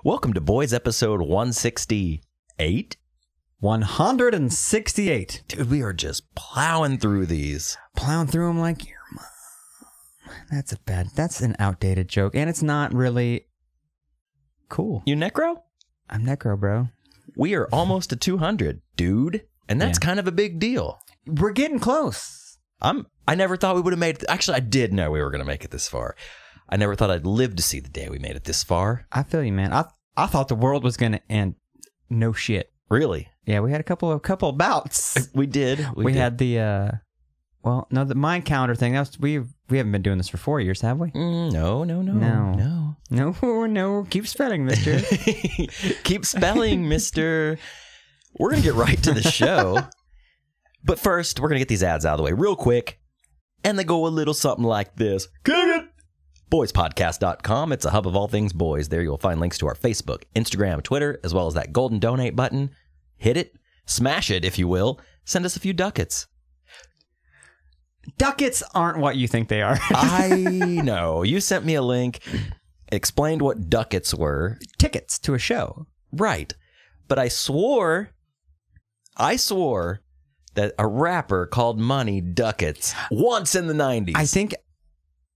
Welcome to Boys episode 168. 168. Dude, we are just plowing through these. Plowing through them like your mom. That's an outdated joke. And it's not really cool. You necro? I'm necro, bro. We are almost to 200, dude. And that's kind of a big deal. We're getting close. I never thought we would have made it. Actually, I did know we were going to make it this far. I never thought I'd live to see the day we made it this far. I feel you, man. I thought the world was going to end. No shit. Really? Yeah, we had a couple of bouts. We did. We had the the mind counter thing. We haven't been doing this for 4 years, have we? No. Keep spelling, mister. Keep spelling, mister. We're going to get right to the show. But first, we're going to get these ads out of the way real quick. And they go a little something like this. Kick it! BoysPodcast.com. It's a hub of all things boys. There you'll find links to our Facebook, Instagram, Twitter, as well as that golden donate button. Hit it. Smash it, if you will. Send us a few ducats. Ducats aren't what you think they are. I know. You sent me a link, explained what ducats were. Tickets to a show. Right. But I swore that a rapper called money ducats once in the 90s.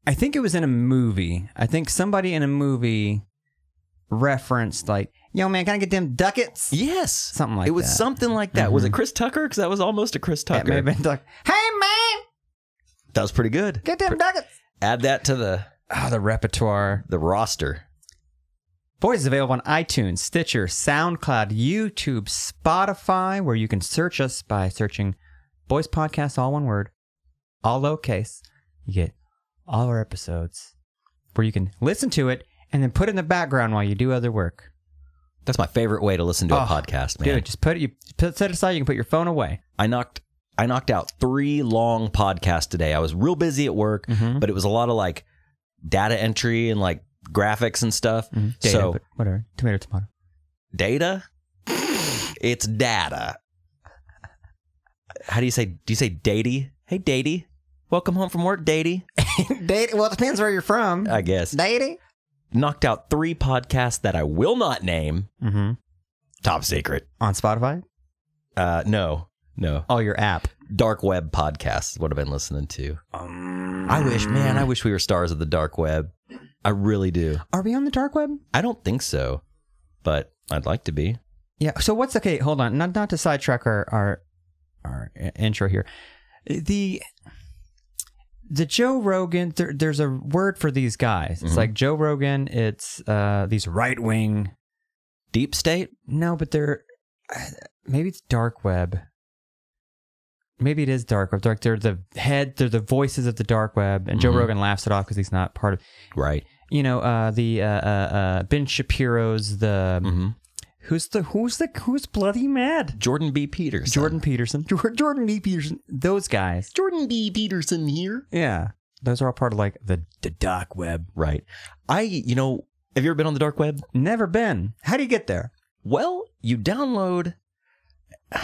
I think it was in a movie. I think somebody in a movie referenced like, yo, man, can I get them ducats? Yes. Something like that. It was something like that. Mm-hmm. Was it Chris Tucker? Because that was almost a Chris Tucker. It may have been like, hey, man. That was pretty good. Get them ducats. Add that to the repertoire. The roster. Boys is available on iTunes, Stitcher, SoundCloud, YouTube, Spotify, where you can search us by searching Boys Podcast, all one word, all lowercase. You get all our episodes where you can listen to it and then put it in the background while you do other work. That's my favorite way to listen to a podcast, man. Dude, just set it aside. You can put your phone away. I knocked out 3 long podcasts today. I was real busy at work, but it was a lot of like data entry and like graphics and stuff. Data, so but whatever. Tomato. Data? It's data. How do you say? Do you say datey? Hey, datey. Welcome home from work, datey. Datey. Well, it depends where you're from. I guess. Datey. Knocked out 3 podcasts that I will not name. Top secret. On Spotify? No. Oh, your app. Dark web podcasts. What I've been listening to. I wish we were stars of the dark web. I really do. Are we on the dark web? I don't think so, but I'd like to be. Yeah. So what's okay? Hold on. Not to sidetrack our intro here. The Joe Rogan. There's a word for these guys. It's like Joe Rogan. It's these right-wing. Deep state? No, but they're maybe it's dark web. Maybe it is dark web. They're the voices of the dark web, and Joe Rogan laughs it off because he's not part of. Right. You know, the Ben Shapiro's the who's bloody mad? Jordan B. Peterson. Jordan B. Peterson. Those guys. Jordan B. Peterson here. Yeah, those are all part of like the dark web. Right. Have you ever been on the dark web? Never been. How do you get there? Well, you download.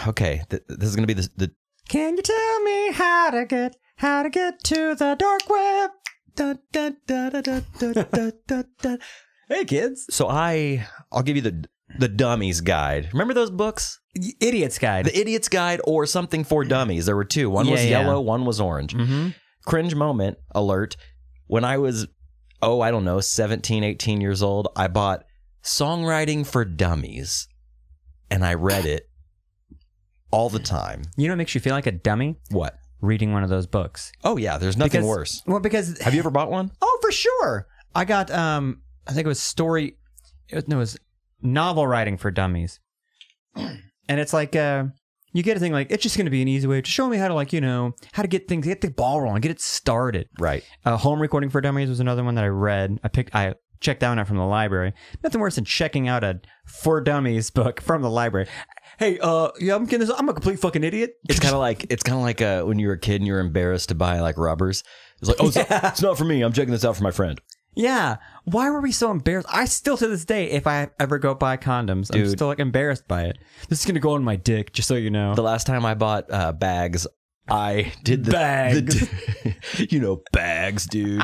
Okay, this is going to be the. Can you tell me how to get to the dark web? Da, da, da, da, da, da, da, da. Hey, kids. So I'll give you the Dummies Guide. Remember those books? Idiot's Guide. The Idiot's Guide or something for dummies. There were 2. One was yellow, one was orange. Cringe moment alert. When I was, 17, 18 years old, I bought Songwriting for Dummies. And I read it all the time. You know what makes you feel like a dummy? What? Reading one of those books. Oh, yeah. There's nothing worse. Well, because... Have you ever bought one? Oh, for sure. I got, I think it was novel writing for dummies. And it's like, you get a thing like, it's just going to be an easy way to show me how to how to get the ball rolling, get it started. Right. Home Recording for Dummies was another one that I read. I checked that one out from the library. Nothing worse than checking out a For Dummies book from the library. Hey, I'm getting this. I'm a complete fucking idiot. It's kind of like when you were a kid and you were embarrassed to buy like rubbers. It's like, it's not for me. I'm checking this out for my friend. Yeah. Why were we so embarrassed? I still to this day, if I ever go buy condoms, I'm still like embarrassed by it. This is gonna go on my dick, just so you know. The last time I bought bags, I did bags. bags, dude.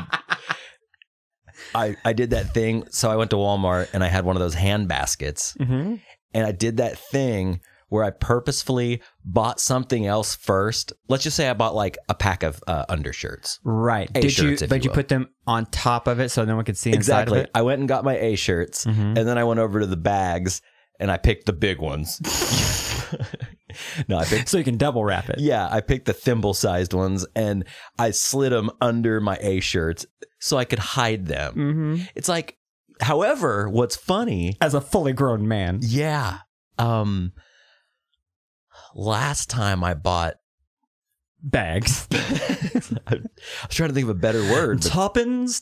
I did that thing. So I went to Walmart and I had one of those hand baskets. Mm-hmm. And I did that thing where I purposefully bought something else first. Let's just say I bought like a pack of undershirts. Right. A-shirts, Did you put them on top of it so no one could see inside Exactly. of it? I went and got my A-shirts, and then I went over to the bags and I picked the big ones. No, I picked. So you can double wrap it. Yeah, I picked the thimble-sized ones and I slid them under my A-shirts so I could hide them. Mm-hmm. It's like, however, what's funny, As a fully grown man. yeah. Last time I bought Bags. I was trying to think of a better word. But Toppins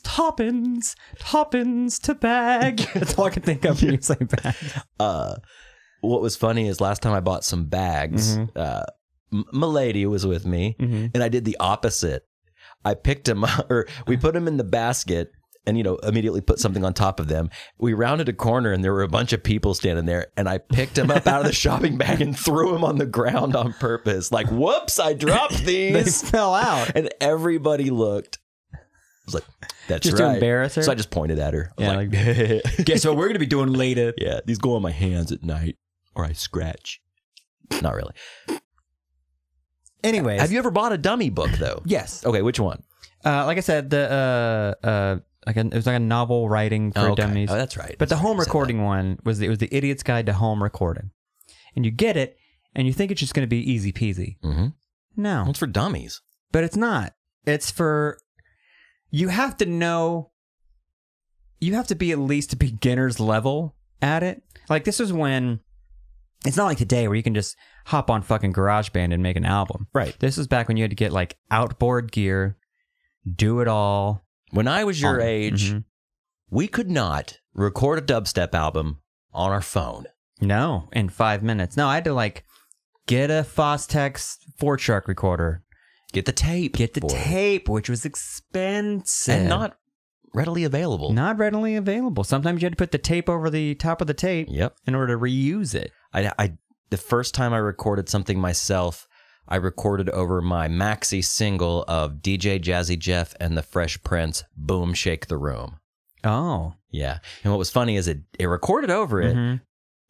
to bag. That's all I can think of when you say bag. what was funny is last time I bought some bags, my lady was with me, and I did the opposite. I picked them up, or we put them in the basket and, immediately put something on top of them. We rounded a corner and there were a bunch of people standing there, and I picked them up out of the shopping bag and threw them on the ground on purpose. Like, whoops, I dropped They these. fell out. And everybody looked. I was like, that's Just right. to embarrass her? So I just pointed at her. I was Yeah, guess what we're going to be doing later? yeah, these go on my hands at night or I scratch. Not really. Anyways. Have you ever bought a dummy book, though? Yes. Okay, which one? Like I said, it was like a novel writing for dummies. Oh, that's right. But the That's right. home You said recording one was the Idiot's Guide to Home Recording. And you get it, and you think it's just going to be easy peasy. that. Mhm. No. Well, it's for dummies. But it's not. It's for... You have to know... You have to be at least a beginner's level at it. Like, this was when... It's not like today where you can just hop on fucking GarageBand and make an album. Right. This was back when you had to get, like, outboard gear, do it all. When I was your age, we could not record a dubstep album on our phone. No, in 5 minutes. No, I had to, like, get a Fostex 4-track recorder. Get the tape. Get the tape, which was expensive. And not readily available. Not readily available. Sometimes you had to put the tape over the top of the tape Yep. in order to reuse it. The first time I recorded something myself, I recorded over my maxi single of DJ Jazzy Jeff and the Fresh Prince, Boom Shake the Room. Oh. Yeah. And what was funny is it recorded over it,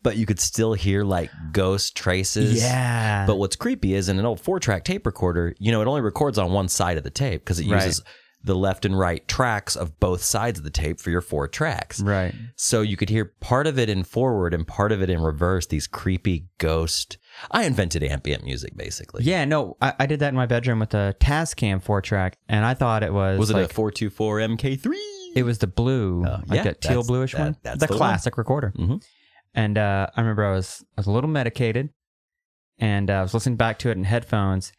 but you could still hear like ghost traces. Yeah. But what's creepy is in an old 4-track tape recorder, it only records on one side of the tape because it uses the left and right tracks of both sides of the tape for your 4 tracks. Right. So you could hear part of it in forward and part of it in reverse, these creepy ghost. I invented ambient music, basically. Yeah, no, I did that in my bedroom with a Tascam 4-track, and I thought it was... Was it like, a 424 MK3? It was the blue, like that teal bluish one. That's the the classic recorder. Mm-hmm. And I remember I was a little medicated, and I was listening back to it in headphones,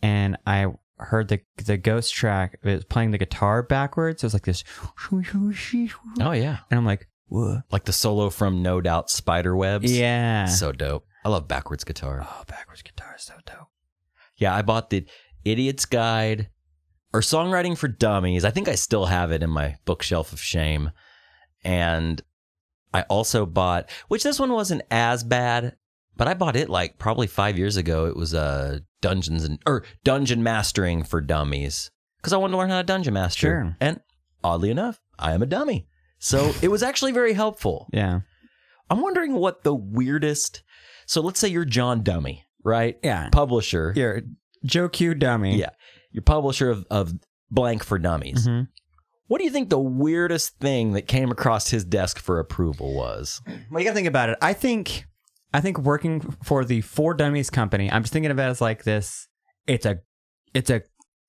and I heard the ghost track. It was playing the guitar backwards. It was like this. Oh, yeah. And I'm like, what? Like the solo from No Doubt Spiderwebs. Yeah. So dope. I love backwards guitar. Oh, backwards guitar is so dope. Yeah, I bought the Idiot's Guide or Songwriting for Dummies. I think I still have it in my bookshelf of shame. And I also bought, which this one wasn't as bad, but I bought it like probably 5 years ago. It was Dungeon Mastering for Dummies because I wanted to learn how to dungeon master. Sure. And oddly enough, I am a dummy. So it was actually very helpful. Yeah. I'm wondering what the weirdest. So let's say you're John Dummy, right? Yeah. Publisher. You're Joe Q Dummy. Yeah. You're publisher of blank for dummies. Mm-hmm. What do you think the weirdest thing that came across his desk for approval was? Well, you gotta think about it. I think working for the For Dummies company, I'm just thinking of it as like this. It's a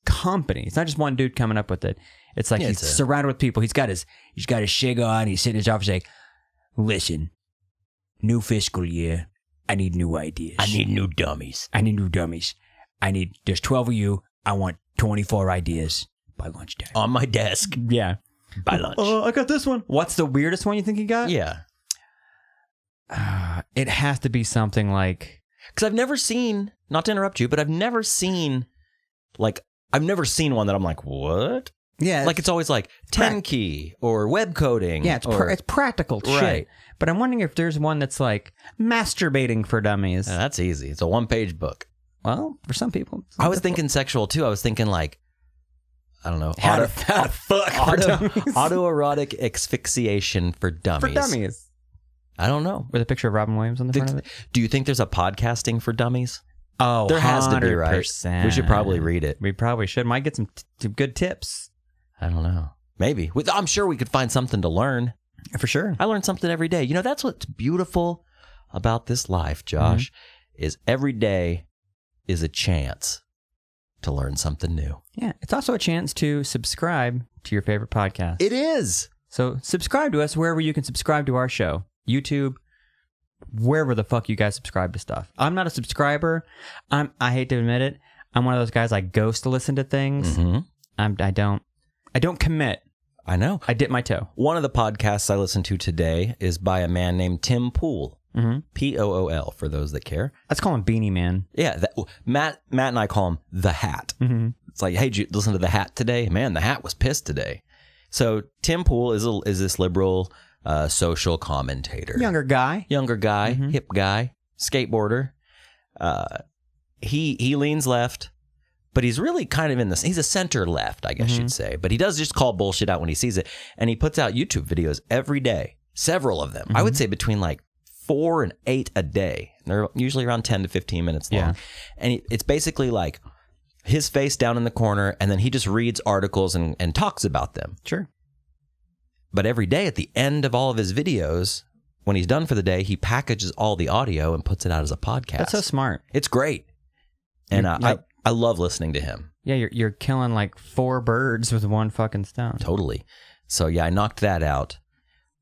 company. It's not just one dude coming up with it. It's like he's surrounded with people. He's got his shig on. He's sitting in his office like, listen, new fiscal year. I need new ideas. I need new dummies. There's 12 of you. I want 24 ideas by lunchtime. On my desk. Yeah. By lunch. I got this one. What's the weirdest one you think you got? Yeah. It has to be something like... Because I've never seen, not to interrupt you, but I've never seen one that I'm like, what? Yeah. Like it's always like 10 key or web coding. Yeah, it's practical shit. Right. But I'm wondering if there's one that's like masturbating for dummies. That's easy. It's a 1-page book. Well, for some people. I was thinking sexual too. I was thinking like I don't know. How to fuck for dummies. Autoerotic asphyxiation for dummies. For dummies. I don't know. With a picture of Robin Williams on the front of it. Do you think there's a podcasting for dummies? Oh, there has to be, right? 100%. We should probably read it. We probably should. Might get some good tips. I don't know. Maybe. I'm sure we could find something to learn. For sure. I learn something every day. You know, that's what's beautiful about this life, Josh, is every day is a chance to learn something new. Yeah. It's also a chance to subscribe to your favorite podcast. It is. So subscribe to us wherever you can subscribe to our show. YouTube, wherever the fuck you guys subscribe to stuff. I'm not a subscriber. I hate to admit it. I'm one of those guys I ghost to listen to things. I don't commit. I know. I dip my toe. One of the podcasts I listened to today is by a man named Tim Pool. Pool, for those that care. Let's call him Beanie Man. Yeah. Matt and I call him The Hat. It's like, hey, did you listen to The Hat today? Man, The Hat was pissed today. So Tim Pool is this liberal social commentator. Younger guy, hip guy, skateboarder. He leans left, but he's really kind of he's a center left, I guess you'd say. But he does just call bullshit out when he sees it. And he puts out YouTube videos every day, several of them. I would say between like 4 and 8 a day. They're usually around 10 to 15 minutes long. Yeah. And it's basically like his face down in the corner, and then he just reads articles and talks about them. Sure. But every day at the end of all of his videos, when he's done for the day, he packages all the audio and puts it out as a podcast. That's so smart. It's great. And I love listening to him. Yeah, you're killing like 4 birds with one fucking stone. Totally. So yeah, I knocked that out.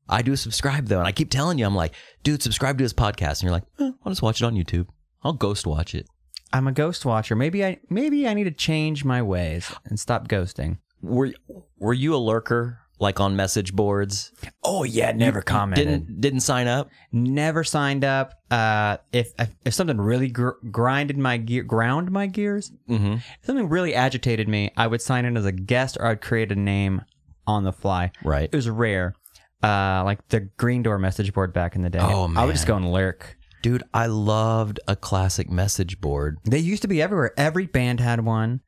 I do subscribe though, and I keep telling you, I'm like, dude, subscribe to his podcast. And you're like, I'll just watch it on YouTube. I'll ghost watch it. I'm a ghost watcher. Maybe I need to change my ways and stop ghosting. Were you a lurker? Like on message boards? Oh yeah, never commented. Didn't sign up? Never signed up. If something really ground my gears, if something really agitated me, I would sign in as a guest, or I'd create a name on the fly. Right. It was rare. Like the Green Door message board back in the day. Oh man, I would just go and lurk. Dude, I loved a classic message board. They used to be everywhere. Every band had one.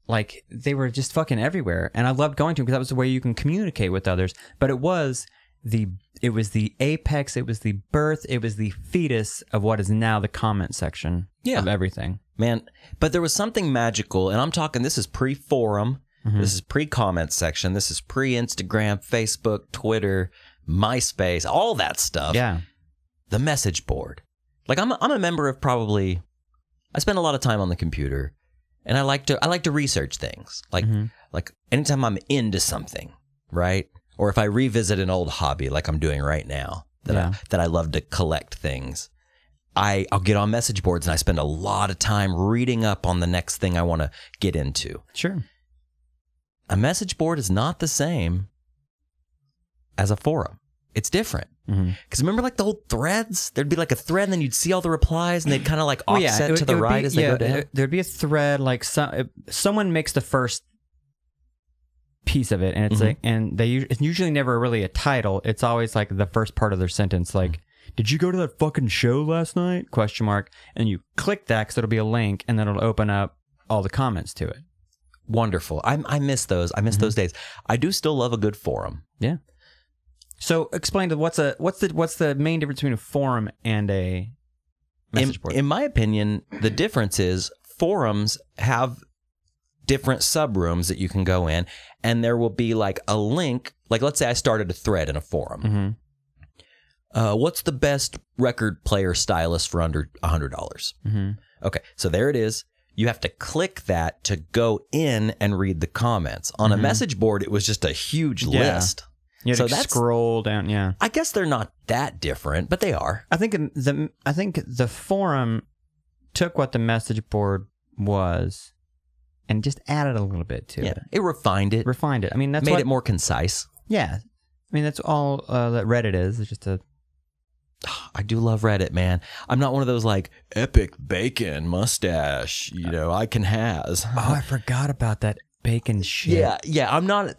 Like, they were just fucking everywhere. And I loved going to them because that was the way you can communicate with others. But it was the apex, it was the birth, it was the fetus of what is now the comment section of everything. Man, but there was something magical, and I'm talking, this is pre-forum, this is pre-comment section, this is pre-Instagram, Facebook, Twitter, MySpace, all that stuff. Yeah. The message board. Like, I'm a member of probably, I spend a lot of time on the computer. And I like to research things, like anytime I'm into something, right? Or if I revisit an old hobby, like I'm doing right now, that I love to collect things. I'll get on message boards and I spend a lot of time reading up on the next thing I want to get into. Sure. A message board is not the same as a forum. It's different. Because remember, like the old threads? There'd be like a thread, and then you'd see all the replies, and they'd kind of like offset to the right as they go down. There'd be a thread, like someone makes the first piece of it, and it's like, and it's usually never really a title. It's always like the first part of their sentence, like, "Did you go to that fucking show last night?" ? And you click that because it'll be a link, and then it'll open up all the comments to it. Wonderful. I miss those. I miss those days. I do still love a good forum. Yeah. So explain to what's the main difference between a forum and a message board? In my opinion, the difference is forums have different subrooms that you can go in, and there will be like a link. Like, let's say I started a thread in a forum. What's the best record player stylist for under $100? Okay, so there it is. You have to click that to go in and read the comments. On a message board, it was just a huge list. You had to scroll down, yeah. I guess they're not that different, but they are. I think the forum took what the message board was and just added a little bit to it. It refined it. I mean, that's made it more concise. Yeah. I mean, that's all that Reddit is. It's just a... I do love Reddit, man. I'm not one of those like epic bacon mustache, I can has. Oh, I forgot about that bacon shit. Yeah. I'm not.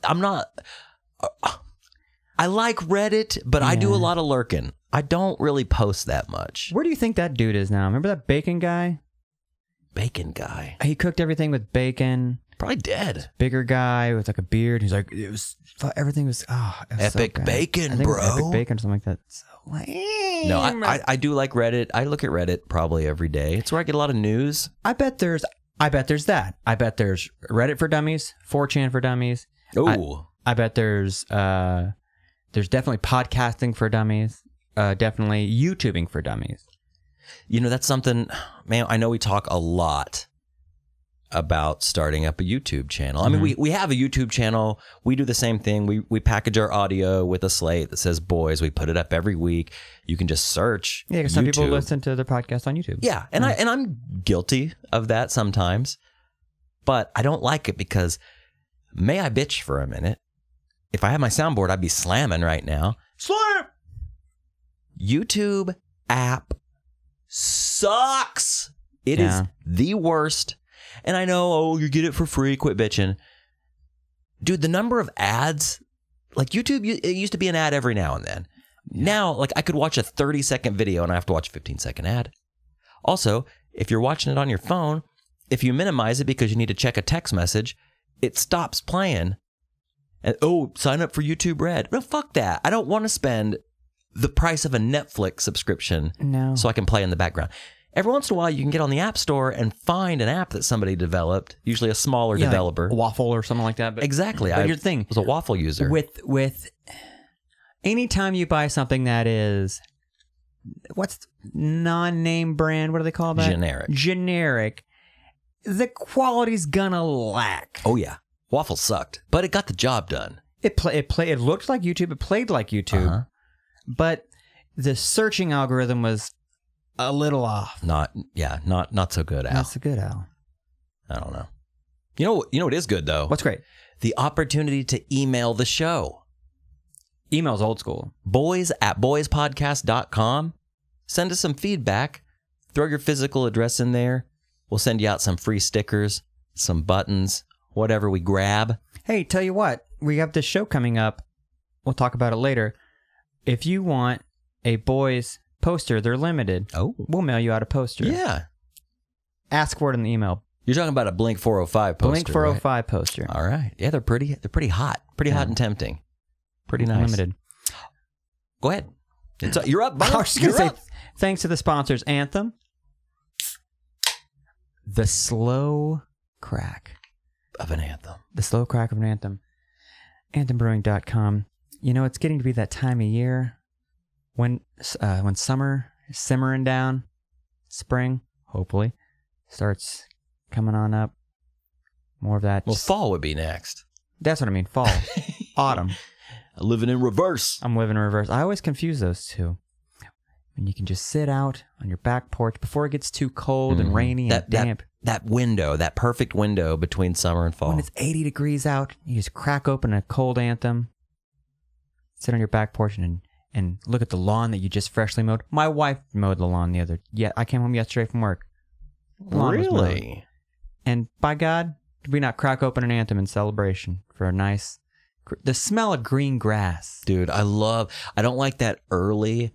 I like Reddit, but I do a lot of lurking. I don't really post that much. Where do you think that dude is now? Remember that bacon guy? Bacon guy. He cooked everything with bacon. Probably dead. Bigger guy with like a beard. He's like, everything was, it was Epic so bacon, I think bro. It was Epic bacon or something like that. So lame. No, I do like Reddit. I look at Reddit probably every day. It's where I get a lot of news. I bet there's that. I bet there's Reddit for dummies, 4chan for dummies. Oh, I bet there's definitely podcasting for dummies. Definitely YouTubing for dummies. you know, that's something, man, I know we talk a lot about starting up a YouTube channel. I mean, we have a YouTube channel. We do the same thing. We package our audio with a slate that says boys. We put it up every week. You can just search. Yeah, because some people listen to their podcast on YouTube. Yeah, and I'm guilty of that sometimes, but I don't like it because, may I bitch for a minute? If I had my soundboard, I'd be slamming right now. Slam! YouTube app sucks. It is the worst. And I know, oh, you get it for free, quit bitching. Dude, the number of ads, like YouTube, it used to be an ad every now and then. Yeah. Now, like I could watch a 30-second video and I have to watch a 15-second ad. Also, if you're watching it on your phone, if you minimize it because you need to check a text message, it stops playing. And oh, sign up for YouTube Red. No, fuck that. I don't want to spend the price of a Netflix subscription so I can play in the background. Every once in a while, you can get on the App Store and find an app that somebody developed, usually a smaller developer. Like Waffle or something like that. But, exactly. But here's the thing. I was a Waffle user. With anytime you buy something that is, what's non-name brand? What do they call that? Generic. The quality's gonna lack. Oh, yeah. Waffle sucked, but it got the job done. It looked like YouTube. It played like YouTube. But the searching algorithm was a little off. Not so good, Al. Not so good, Al. I don't know. You know what is good, though? What's great? The opportunity to email the show. Email's old school. boys@boyspodcast.com. Send us some feedback. Throw your physical address in there. We'll send you out some free stickers, some buttons, whatever we grab. Hey, tell you what. We have this show coming up. We'll talk about it later. If you want a boys poster, they're limited. Oh. We'll mail you out a poster. Yeah. Ask for it in the email. You're talking about a Blink 405 poster. Blink 405 poster. All right. Yeah, they're pretty hot. Pretty hot and tempting. Pretty nice. Limited. Go ahead. You're up, Bob. I was just going to say, thanks to the sponsors, Anthem. The slow crack of an anthem. The slow crack of an anthem. AnthemBrewing.com. You know, it's getting to be that time of year when summer is simmering down, spring, hopefully, starts coming on up. More of that. Well, fall would be next. That's what I mean. Fall. Autumn. Living in reverse. I'm living in reverse. I always confuse those two. And you can just sit out on your back porch before it gets too cold and rainy and damp. That window, that perfect window between summer and fall. When it's 80 degrees out, you just crack open a cold anthem, sit on your back porch and look at the lawn that you just freshly mowed. My wife mowed the lawn I came home yesterday from work. Really? And by God, did we not crack open an anthem in celebration for a nice, the smell of green grass. Dude, I don't like that early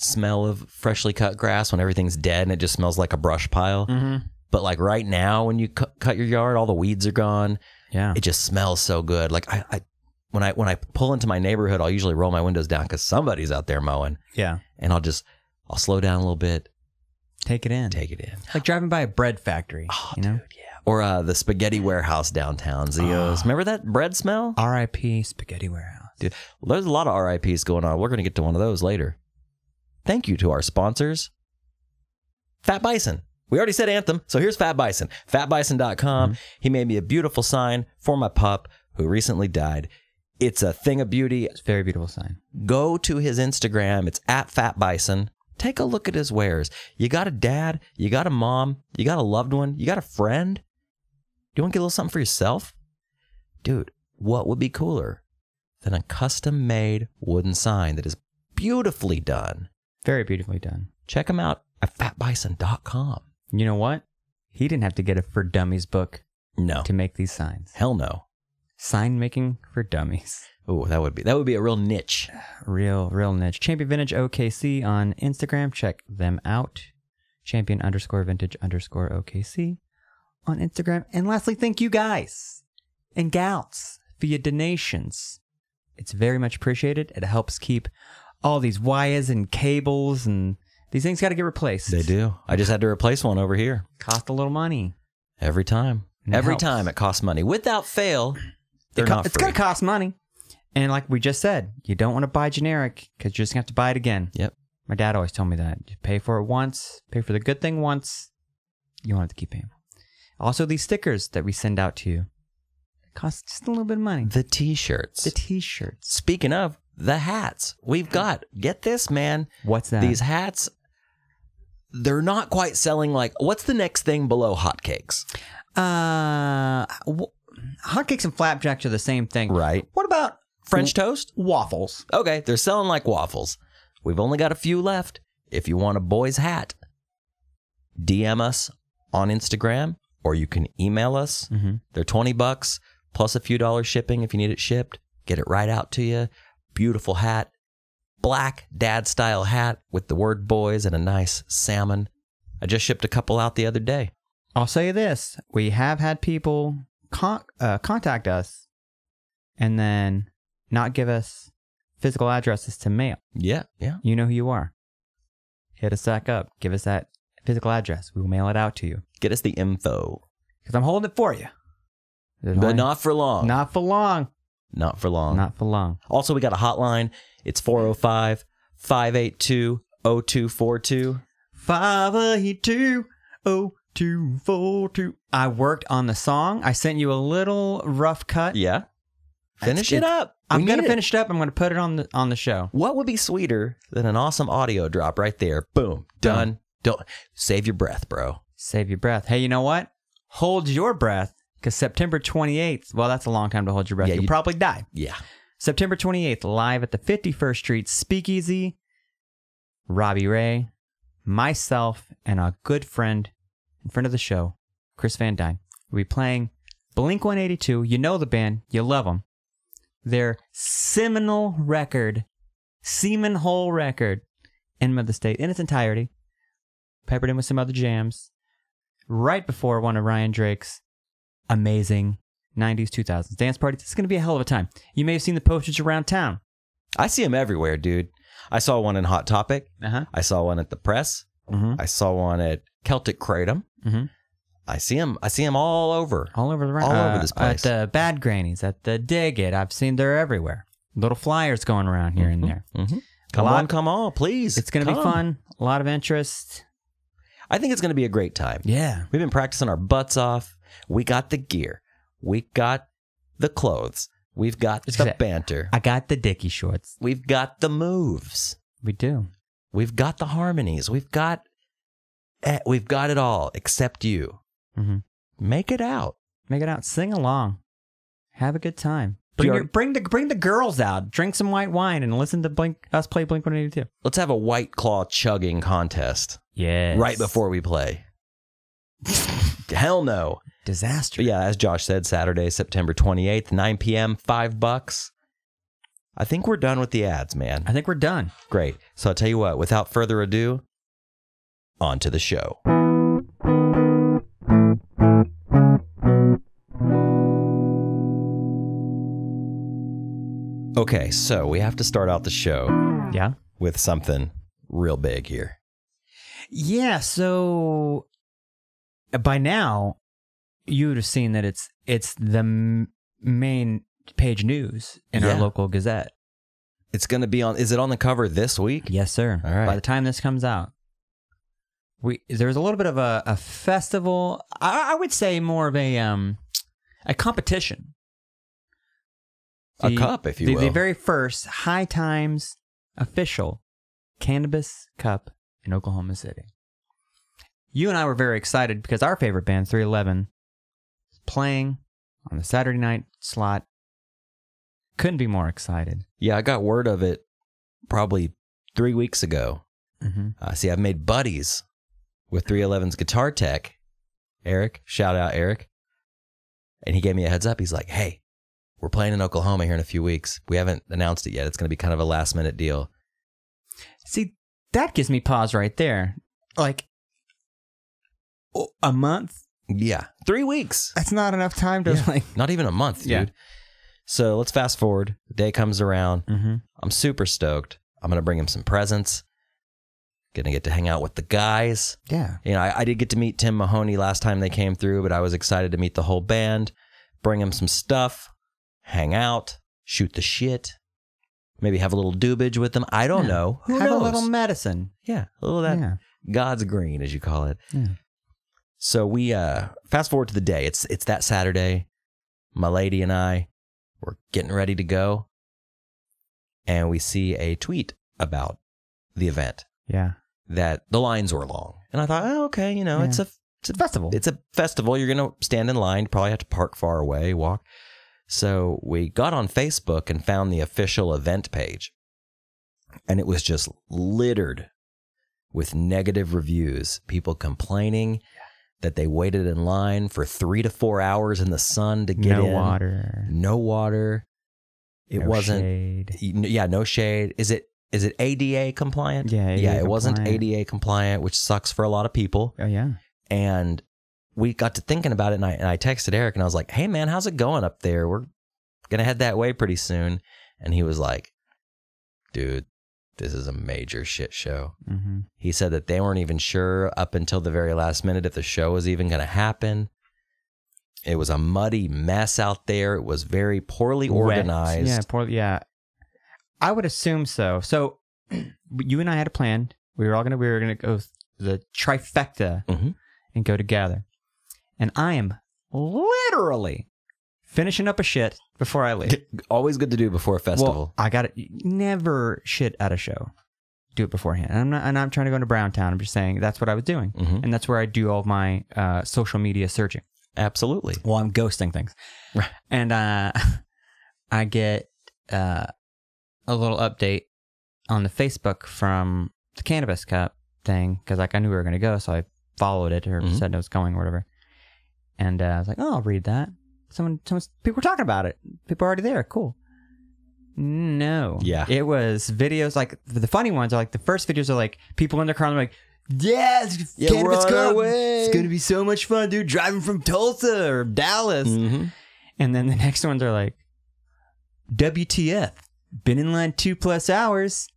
smell of freshly cut grass when everything's dead and it just smells like a brush pile. Mm-hmm. But like right now when you cut your yard, all the weeds are gone. Yeah. It just smells so good. Like when I pull into my neighborhood, I'll usually roll my windows down because somebody's out there mowing. Yeah. And I'll slow down a little bit. Take it in. Like driving by a bread factory. Oh, you know? Dude, yeah. Or the spaghetti warehouse downtown, Zio's. Remember that bread smell? R.I.P. Spaghetti Warehouse. Dude, there's a lot of R.I.P.s going on. We're going to get to one of those later. Thank you to our sponsors. Fat Bison. We already said Anthem, so here's Fat Bison. FatBison.com. He made me a beautiful sign for my pup who recently died. It's a thing of beauty. It's a very beautiful sign. Go to his Instagram. It's @FatBison. Take a look at his wares. You got a dad, you got a mom, you got a loved one, you got a friend. Do you want to get a little something for yourself? Dude, what would be cooler than a custom-made wooden sign that is beautifully done? Very beautifully done. Check him out at FatBison.com. You know what? He didn't have to get a For Dummies book to make these signs. Hell no. Sign making for dummies. Oh, that would be a real niche. Real niche. Champion Vintage OKC on Instagram. Check them out. Champion_vintage_OKC. on Instagram. And lastly, thank you guys and gals for your donations. It's very much appreciated. It helps keep all these wires and cables, and these things got to get replaced. They do. I just had to replace one over here. Cost a little money. Every time. Every time it costs money. Without fail, they're not free. It's going to cost money. And like we just said, you don't want to buy generic because you're just going to have to buy it again. Yep. My dad always told me that. You pay for it once, pay for the good thing once, you won't have to keep paying. Also, these stickers that we send out to you cost just a little bit of money. The t-shirts. The t-shirts. Speaking of, the hats. We've got, get this, man. What's that? These hats, they're not quite selling like, what's the next thing below hotcakes? Hotcakes and flapjacks are the same thing. Right. What about French toast? Waffles. Okay, they're selling like waffles. We've only got a few left. If you want a boy's hat, DM us on Instagram, or you can email us. Mm-hmm. They're $20 plus a few dollars shipping if you need it shipped. Get it right out to you. Beautiful hat. Black dad style hat with the word boys and a nice salmon. I just shipped a couple out the other day. I'll say this. We have had people contact us and then not give us physical addresses to mail. Yeah. You know who you are. Hit us back up. Give us that physical address. We will mail it out to you. Get us the info. Because I'm holding it for you. But not for long. Not for long. Not for long. Not for long. Also, we got a hotline. It's 405-582-0242. 582-0242. I worked on the song. I sent you a little rough cut. Yeah. Finish it up. I'm going to finish it up. I'm going to put it on the show. What would be sweeter than an awesome audio drop right there? Boom. Done. Don't save your breath, bro. Save your breath. Hey, you know what? Hold your breath, because September 28th, well, that's a long time to hold your breath. Yeah, You'll probably die. Yeah. September 28th, live at the 51st Street Speakeasy. Robbie Ray, myself, and a good friend of the show, Chris Van Dyne. We'll be playing Blink-182. You know the band. You love them. Their seminal record, Seaman Hole record, Enema of the State, in its entirety, peppered in with some other jams, right before one of Ryan Drake's amazing 90s, 2000s dance parties. It's going to be a hell of a time. You may have seen the posters around town. I see them everywhere, dude. I saw one in Hot Topic. Uh-huh. I saw one at the Press. Mm-hmm. I saw one at Celtic Kratom. Mm-hmm. I see them all over. All over this place. At the Bad Grannies, at the Dig It. I've seen they're everywhere. Little flyers going around here and there. Mm-hmm. Come on, please. It's going to be fun. A lot of interest. I think it's going to be a great time. Yeah. We've been practicing our butts off. We got the gear. We got the clothes. We've got the banter. I got the Dickie shorts. We've got the moves. We do. We've got the harmonies. We've got it all except you. Mm-hmm. Make it out. Make it out. Sing along. Have a good time. Bring the girls out. Drink some white wine and listen to us play Blink-182. Let's have a White Claw chugging contest. Yes. Right before we play. Hell no. Disaster. But yeah, as Josh said, Saturday, September 28th, 9 p.m., $5. I think we're done with the ads, man. I think we're done. Great. So I'll tell you what, without further ado, on to the show. Okay, so we have to start out the show with something real big here. Yeah, so by now, you would have seen that it's the main page news in our local Gazette. It's going to be on, is it on the cover this week? Yes, sir. All right. By the time this comes out. There's a little bit of a festival, I would say more of a competition. A cup, if you will. The very first High Times official Cannabis Cup in Oklahoma City. You and I were very excited because our favorite band, 311, is playing on the Saturday night slot. Couldn't be more excited. Yeah, I got word of it probably 3 weeks ago. Mm-hmm. See, I've made buddies with 311's guitar tech, Eric. Shout out, Eric. And he gave me a heads up. He's like, hey, we're playing in Oklahoma here in a few weeks. We haven't announced it yet. It's going to be kind of a last minute deal. See, that gives me pause right there. Like a month Yeah. 3 weeks. That's not enough time to like. Not even a month, dude. Yeah. So let's fast forward. The day comes around. Mm-hmm. I'm super stoked. I'm going to bring him some presents. Going to get to hang out with the guys. Yeah. You know, I did get to meet Tim Mahoney last time they came through, but I was excited to meet the whole band. Bring him some stuff. Hang out. Shoot the shit. Maybe have a little doobage with them. I don't know. Who have knows? a little medicine. Yeah. A little of that God's green, as you call it. Yeah. So we fast forward to the day. It's that Saturday. My lady and I, we're getting ready to go. And we see a tweet about the event. Yeah. That the lines were long. And I thought, oh, okay, you know, it's a festival. It's a festival. You're going to stand in line. Probably have to park far away, walk. So we got on Facebook and found the official event page. And it was just littered with negative reviews. People complaining that they waited in line for 3 to 4 hours in the sun to get in. No water. It wasn't. Shade. Yeah, no shade. Is it ADA compliant? Yeah, ADA it wasn't ADA compliant, which sucks for a lot of people. Oh, yeah. And we got to thinking about it, and I texted Eric, and I was like, hey, man, how's it going up there? We're going to head that way pretty soon. And he was like, dude, this is a major shit show. Mm-hmm. He said that they weren't even sure up until the very last minute if the show was even going to happen. It was a muddy mess out there. It was very poorly organized. Yeah, poorly. Yeah, I would assume so. So you and I had a plan. We were gonna go the trifecta and go together. And I am literally finishing up a shit before I leave. Always good to do before a festival. Well, I got it. Never shit at a show. Do it beforehand. And I'm not trying to go into Browntown. I'm just saying that's what I was doing, and that's where I do all of my social media searching. Absolutely. Well, I'm ghosting things, right? And I get a little update on the Facebook from the Cannabis Cup thing because like I knew we were going to go, so I followed it or said it was going or whatever. And I was like, oh, I'll read that. People were talking about it. People are already there. Cool. No. Yeah. It was videos like the funny ones are like the first videos are like people in their car and they're like, Cannabis Cup. It's going to be so much fun, dude. Driving from Tulsa or Dallas. Mm-hmm. And then the next ones are like, WTF. Been in line 2+ hours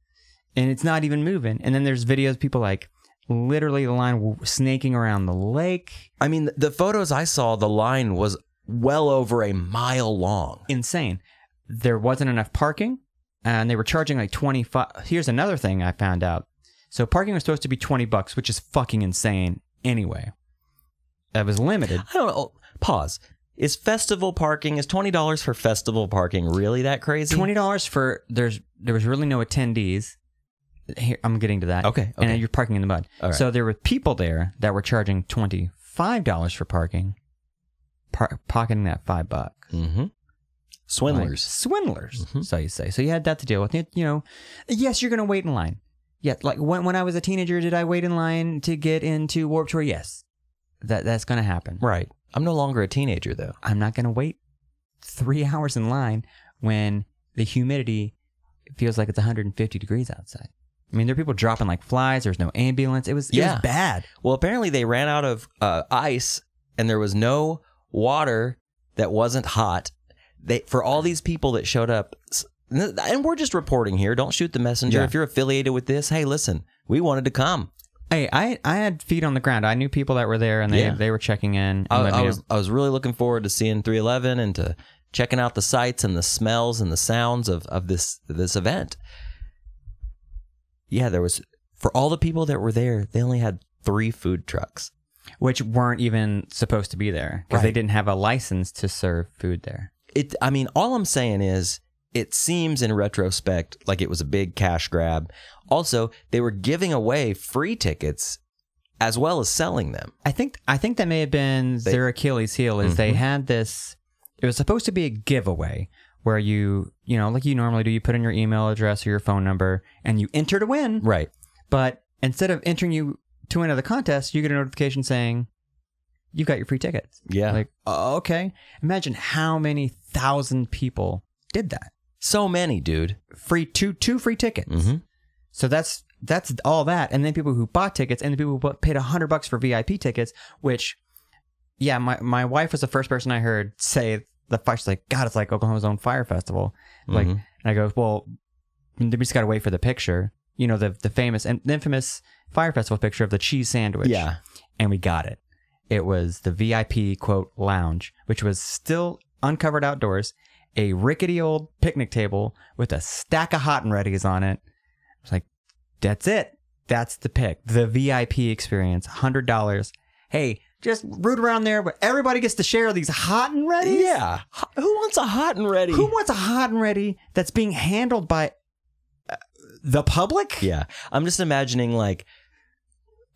and it's not even moving. And then there's videos of people like literally the line snaking around the lake. I mean, the photos I saw, the line was well over a mile long. Insane. There wasn't enough parking and they were charging like 25. Here's another thing I found out. So parking was supposed to be $20, which is fucking insane anyway. That was limited. I don't know. Pause. Is $20 for festival parking really that crazy? $20 for there was really no attendees. Here, I'm getting to that. Okay. And you're parking in the mud. All right. So there were people there that were charging $25 for parking, pocketing that $5. Mm-hmm. Swindlers. Like, swindlers, so you say. So you had that to deal with. You know, yes, you're going to wait in line. Yeah, like when I was a teenager, did I wait in line to get into Warped Tour? Yes. That's going to happen. Right. I'm no longer a teenager, though. I'm not going to wait 3 hours in line when the humidity feels like it's 150 degrees outside. I mean, there are people dropping like flies. There's no ambulance. It was bad. Well, apparently they ran out of ice and there was no water that wasn't hot. For all these people that showed up, and we're just reporting here. Don't shoot the messenger. Yeah. If you're affiliated with this, hey, listen, we wanted to come. Hey, I had feet on the ground. I knew people that were there, and they were checking in. I was really looking forward to seeing 311 and to checking out the sights and the smells and the sounds of this event. Yeah, there was, for all the people that were there, they only had 3 food trucks. Which weren't even supposed to be there because they didn't have a license to serve food there. I mean, all I'm saying is, it seems in retrospect like it was a big cash grab. Also, they were giving away free tickets as well as selling them. I think that may have been their Achilles heel is they had this, it was supposed to be a giveaway where you know, like you normally do, you put in your email address or your phone number and you enter to win. Right. But instead of entering you to enter the contest, you get a notification saying, you've got your free tickets. Yeah. Like, okay. Imagine how many thousand people did that. So many, dude. Two free tickets. Mm-hmm. So that's all that. And then people who bought tickets and the people who paid $100 for VIP tickets, which yeah, my wife was the first person I heard say the fire. She's like, God, it's like Oklahoma's own fire festival. Like, and I go, well, we just got to wait for the picture. You know, the famous and infamous fire festival picture of the cheese sandwich. Yeah. And we got it. It was the VIP, quote, lounge, which was still uncovered outdoors, a rickety old picnic table with a stack of hot and readies on it. I was like, that's it. That's the pick. The VIP experience, $100. Hey, just root around there, but everybody gets to share these hot and ready. Yeah. Who wants a hot and ready? Who wants a hot and ready that's being handled by the public? Yeah. I'm just imagining like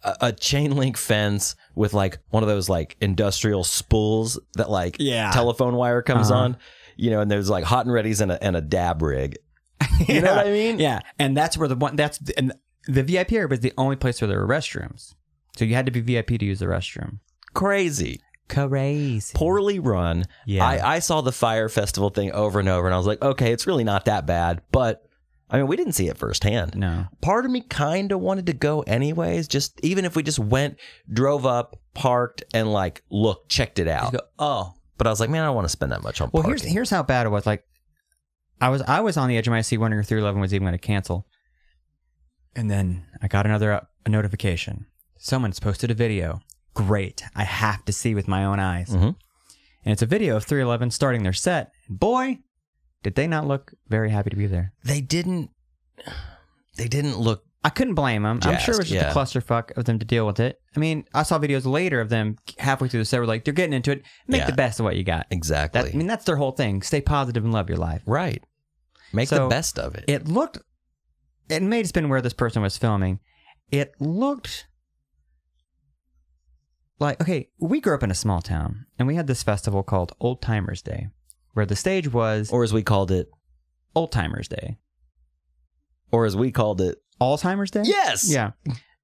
a chain link fence with like one of those like industrial spools that like telephone wire comes on, you know, and there's like hot and readies and a dab rig. You know what I mean? Yeah. And that's where and the VIP area was the only place where there were restrooms. So you had to be VIP to use the restroom. Crazy. Poorly run. Yeah. I saw the fire festival thing over and over, and I was like, okay, it's really not that bad. But I mean, we didn't see it firsthand. No. Part of me kind of wanted to go anyways, just even if we just went, drove up, parked, and like, checked it out. You go, oh. But I was like, man, I don't want to spend that much on parking. Well, here's how bad it was. Like, I was on the edge of my seat wondering if 311 was even going to cancel. And then I got a notification. Someone's posted a video. Great. I have to see with my own eyes. Mm-hmm. And it's a video of 311 starting their set. Boy, did they not look very happy to be there. They didn't look. I couldn't blame them. I'm sure it was just a clusterfuck of them to deal with it. I mean, I saw videos later of them halfway through the set were like, they're getting into it. Make the best of what you got. Exactly. I mean, that's their whole thing. Stay positive and love your life. Right. Make the best of it. It may have been where this person was filming. It looked like, okay, we grew up in a small town, and we had this festival called Old Timers Day, where the stage was... Or as we called it... Old Timers Day. Or as we called it... Alzheimer's Day? Yes! Yeah.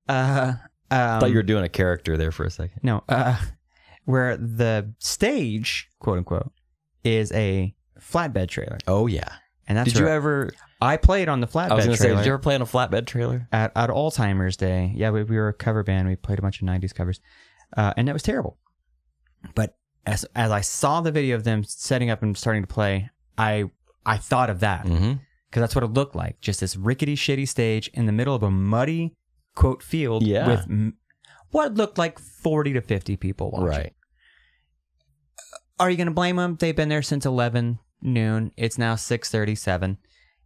I thought you were doing a character there for a second. No. Where the stage, quote unquote, is a flatbed trailer. Oh, yeah. And that's Did you ever... I played on the flatbed trailer. I was going to say, did you ever play on a flatbed trailer? At Alzheimer's Day. Yeah, we were a cover band. We played a bunch of 90s covers. And that was terrible. But as I saw the video of them setting up and starting to play, I thought of that. Mm-hmm. Because that's what it looked like. Just this rickety, shitty stage in the middle of a muddy, quote, field with what looked like 40 to 50 people watching. Right. Are you going to blame them? They've been there since 11 noon. It's now 6:37.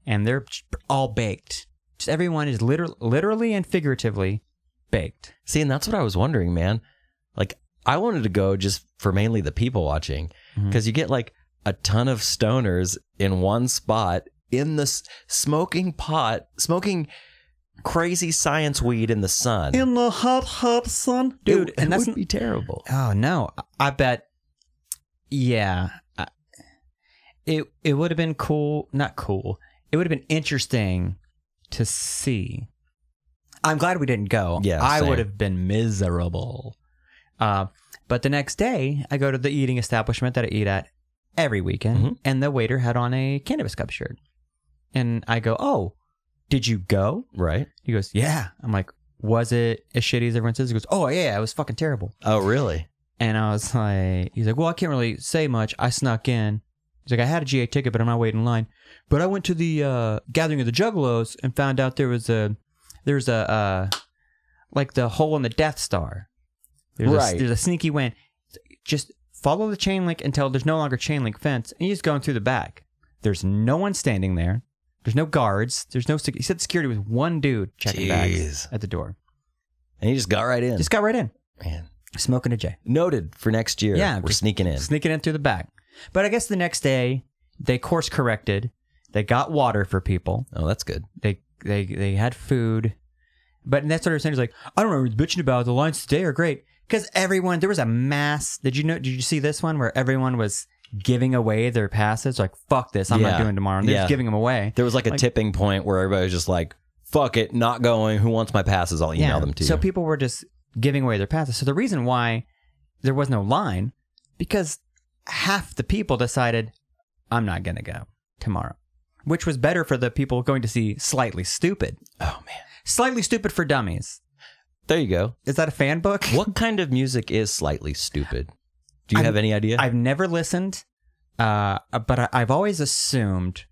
And they're all baked. Just everyone is literally and figuratively baked. See, and that's what I was wondering, man. Like, I wanted to go just for mainly the people watching. Because you get like a ton of stoners in one spot in the smoking crazy science weed in the sun. In the hot sun? Dude, and that would be terrible. Oh, no. I bet, yeah. It would have been cool. Not cool. It would have been interesting to see. I'm glad we didn't go. Yeah, I would have been miserable. But the next day, I go to the eating establishment that I eat at every weekend, and the waiter had on a Cannabis Cup shirt. And I go, oh, did you go? Right. He goes, yeah. I'm like, was it as shitty as everyone says? He goes, oh, yeah, it was fucking terrible. Oh, really? And I was like, he's like, well, I can't really say much. I snuck in. He's like, I had a GA ticket, but I'm not waiting in line. But I went to the Gathering of the Juggalos and found out there's like the hole in the Death Star. There's a sneaky way. Just follow the chain link until there's no longer chain link fence, and you just go in through the back. There's no one standing there. There's no guards. There's no. He said security was one dude checking bags at the door, and he just got right in. Just got right in. Man, smoking a J. Noted for next year. Yeah, we're sneaking in. Sneaking in through the back. But I guess the next day they course corrected. They got water for people. Oh, that's good. They had food. But that's what they're saying is like, I don't remember bitching about the lines today are great. Because everyone, there was a mass. Did you see this one where everyone was giving away their passes? Like, fuck this, I'm not doing tomorrow. And they're just giving them away. There was like a tipping point where everybody was just like, fuck it, not going. Who wants my passes? I'll email them to you. So people were just giving away their passes. So the reason why there was no line, because half the people decided, I'm not going to go tomorrow. Which was better for the people going to see Slightly Stupid. Oh, man. Slightly Stupid for Dummies. There you go. Is that a fan book? What kind of music is Slightly Stupid? Do you have any idea? I've never listened, but I've always assumed,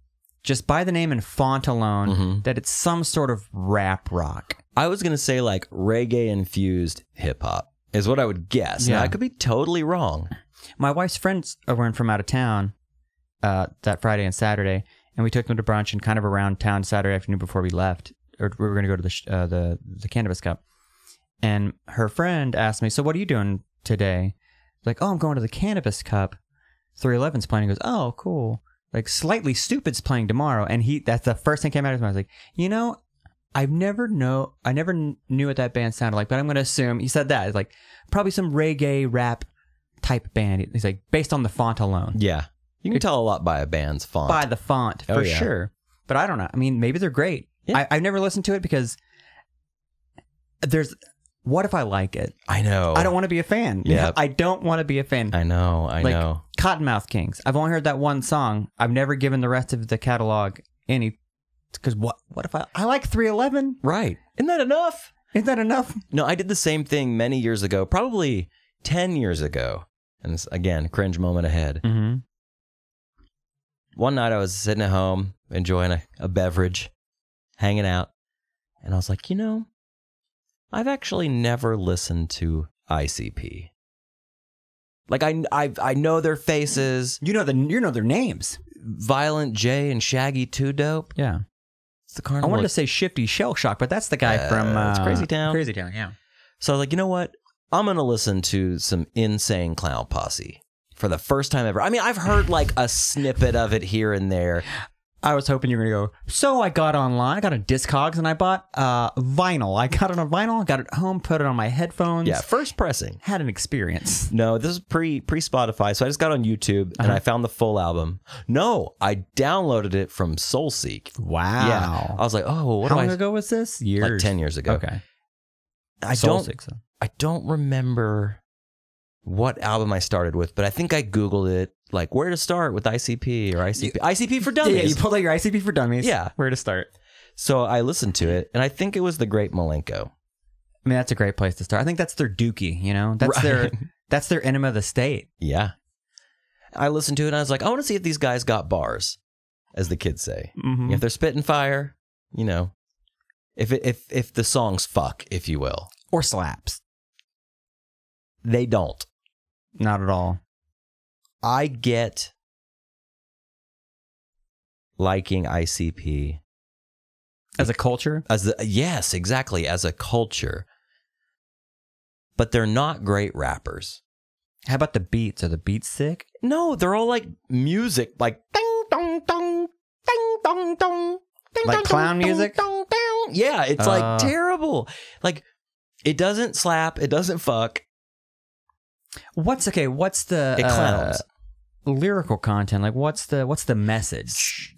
just by the name and font alone, that it's some sort of rap rock. I was going to say like reggae-infused hip-hop is what I would guess. Yeah. Now, I could be totally wrong. My wife's friends were in from out of town that Friday and Saturday, and we took them to brunch and kind of around town Saturday afternoon before we left, or we were going to go to the Cannabis Cup. And her friend asked me, "So what are you doing today?" Like, "Oh, I'm going to the Cannabis Cup. 311's playing." He goes, "Oh, cool." Like, Slightly Stupid's playing tomorrow, and that's the first thing that came out of his mouth. I was like, I never knew what that band sounded like, but I'm going to assume he said that. It's like probably some reggae rap type band. He's like, based on the font alone. Yeah. You can tell a lot by a band's font. By the font, for sure. But I don't know. I mean, maybe they're great. Yeah. I've never listened to it because what if I like it? I know. I don't want to be a fan. Yeah. I don't want to be a fan. I know. I know. Cottonmouth Kings. I've only heard that one song. I've never given the rest of the catalog any. Because what if I like 311? Right. Isn't that enough? Isn't that enough? No, I did the same thing many years ago, probably 10 years ago. And this, again, cringe moment ahead. Mm-hmm. One night I was sitting at home, enjoying a beverage, hanging out. And I was like, I've actually never listened to ICP. Like, I know their faces. You know their names. Violent J and Shaggy 2 Dope. Yeah. It's the Carnival. I wanted to say Shifty Shell Shock, but that's the guy from it's Crazy Town. Crazy Town, yeah. So I was like, you know what? I'm going to listen to some Insane Clown Posse for the first time ever. I mean, I've heard like a snippet of it here and there. I was hoping you were going to go, so I got online, I got a Discogs, and I bought vinyl. I got it on vinyl, got it home, put it on my headphones. Yeah, first pressing. Had an experience. No, this is pre-Spotify, so I just got on YouTube, and I found the full album. No, I downloaded it from SoulSeek. Wow. Yeah. I was like, oh, How long ago was this? Years? Like 10 years ago. Okay. I don't remember what album I started with, but I think I Googled it, like where to start with ICP or ICP. ICP for Dummies. Yeah, you pulled out your ICP for Dummies. Yeah. Where to start. So I listened to it, and I think it was The Great Malenko. I mean, that's a great place to start. I think that's their dookie, That's their enema of the state. Yeah. I listened to it, and I was like, I want to see if these guys got bars, as the kids say. Mm-hmm. If they're spitting fire, if the songs fuck, if you will. Or slaps. They don't. Not at all. I get liking ICP as a culture? Yes, exactly, as a culture. But they're not great rappers. How about the beats? Are the beats sick? No, they're all like music, like ding dong dong, ding dong dong, ding, like dong, clown dong, music? Dong, dong. Yeah, it's like terrible. Like it doesn't slap, it doesn't fuck. What's the it clowns. Lyrical content? Like what's the message?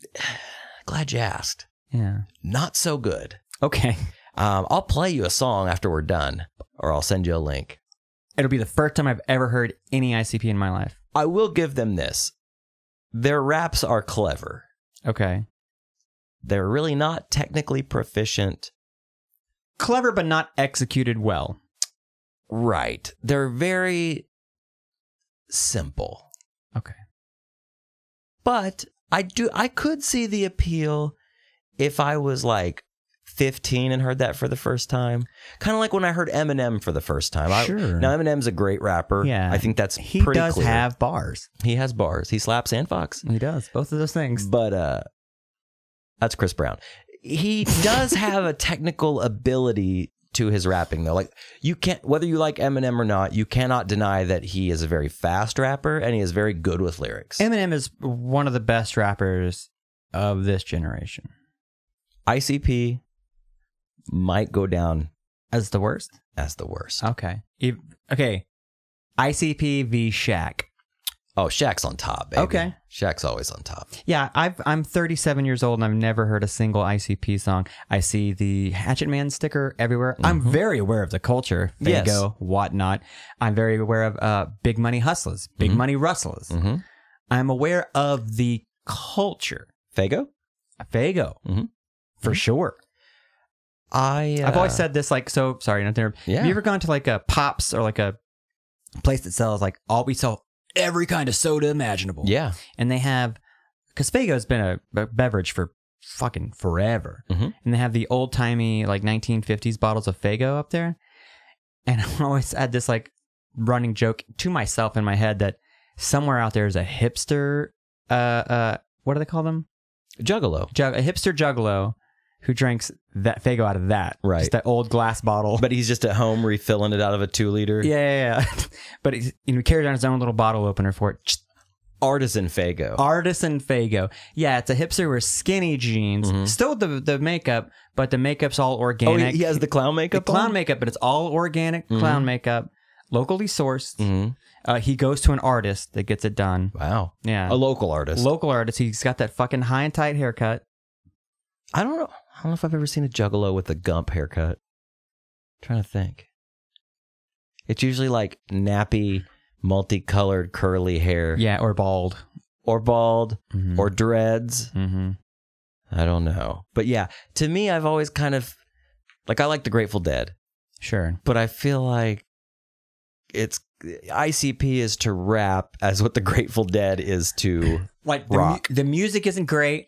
Glad you asked. Yeah. Not so good. Okay. I'll play you a song after we're done, or I'll send you a link. It'll be the first time I've ever heard any ICP in my life. I will give them this. Their raps are clever. Okay. They're really not technically proficient. Clever, but not executed well. Right. They're very simple. Okay. But I could see the appeal if I was like 15 and heard that for the first time. Kind of like when I heard Eminem for the first time. Sure. Now Eminem's a great rapper. Yeah. I think that's he pretty does clear. have bars. He has bars. He slaps and fucks. He does. Both of those things. But that's Chris Brown. He does have a technical ability to his rapping, though. Like, you can't, whether you like Eminem or not, you cannot deny that he is a very fast rapper and he is very good with lyrics. Eminem is one of the best rappers of this generation. ICP might go down as the worst. Okay. Okay. ICP v. Shaq. Oh, Shaq's on top, baby. Okay. Shaq's always on top. Yeah, I'm 37 years old and I've never heard a single ICP song. I see the Hatchet Man sticker everywhere. Mm-hmm. I'm very aware of the culture. Fago, yes. Whatnot. I'm very aware of Big Money Hustlers, Big mm-hmm. Money Rustlers. Mm-hmm. I'm aware of the culture. Fago? Mm-hmm. For sure. I've always said this, like, so sorry, not there. Yeah. Have you ever gone to like a Pops or like a place that sells like we sell every kind of soda imaginable. Yeah. And they have, because Faygo's been a beverage for fucking forever. Mm-hmm. And they have the old timey like 1950s bottles of Faygo up there. And I always had this like running joke to myself in my head that somewhere out there is a hipster, what do they call them? Juggalo. A hipster juggalo who drinks that Faygo out of that. Right. Just that old glass bottle. But he's just at home refilling it out of a 2-liter. Yeah. But he carries on his own little bottle opener for it. Just Artisan Faygo. Artisan Faygo. Yeah, it's a hipster with skinny jeans. Still the makeup, but the makeup's all organic. Oh, he has the clown makeup clown on? makeup, but it's all organic clown makeup, locally sourced. Mm-hmm. He goes to an artist that gets it done. Wow. Yeah. A local artist. Local artist. He's got that fucking high and tight haircut. I don't know if I've ever seen a juggalo with a Gump haircut. I'm trying to think. It's usually like nappy, multicolored, curly hair. Yeah, or bald. Or bald. Mm-hmm. Or dreads. Mm-hmm. I don't know. But yeah, to me, I've always kind of... Like, I like the Grateful Dead. Sure. But I feel like it's... ICP is to rap as what the Grateful Dead is to like rock. The music isn't great,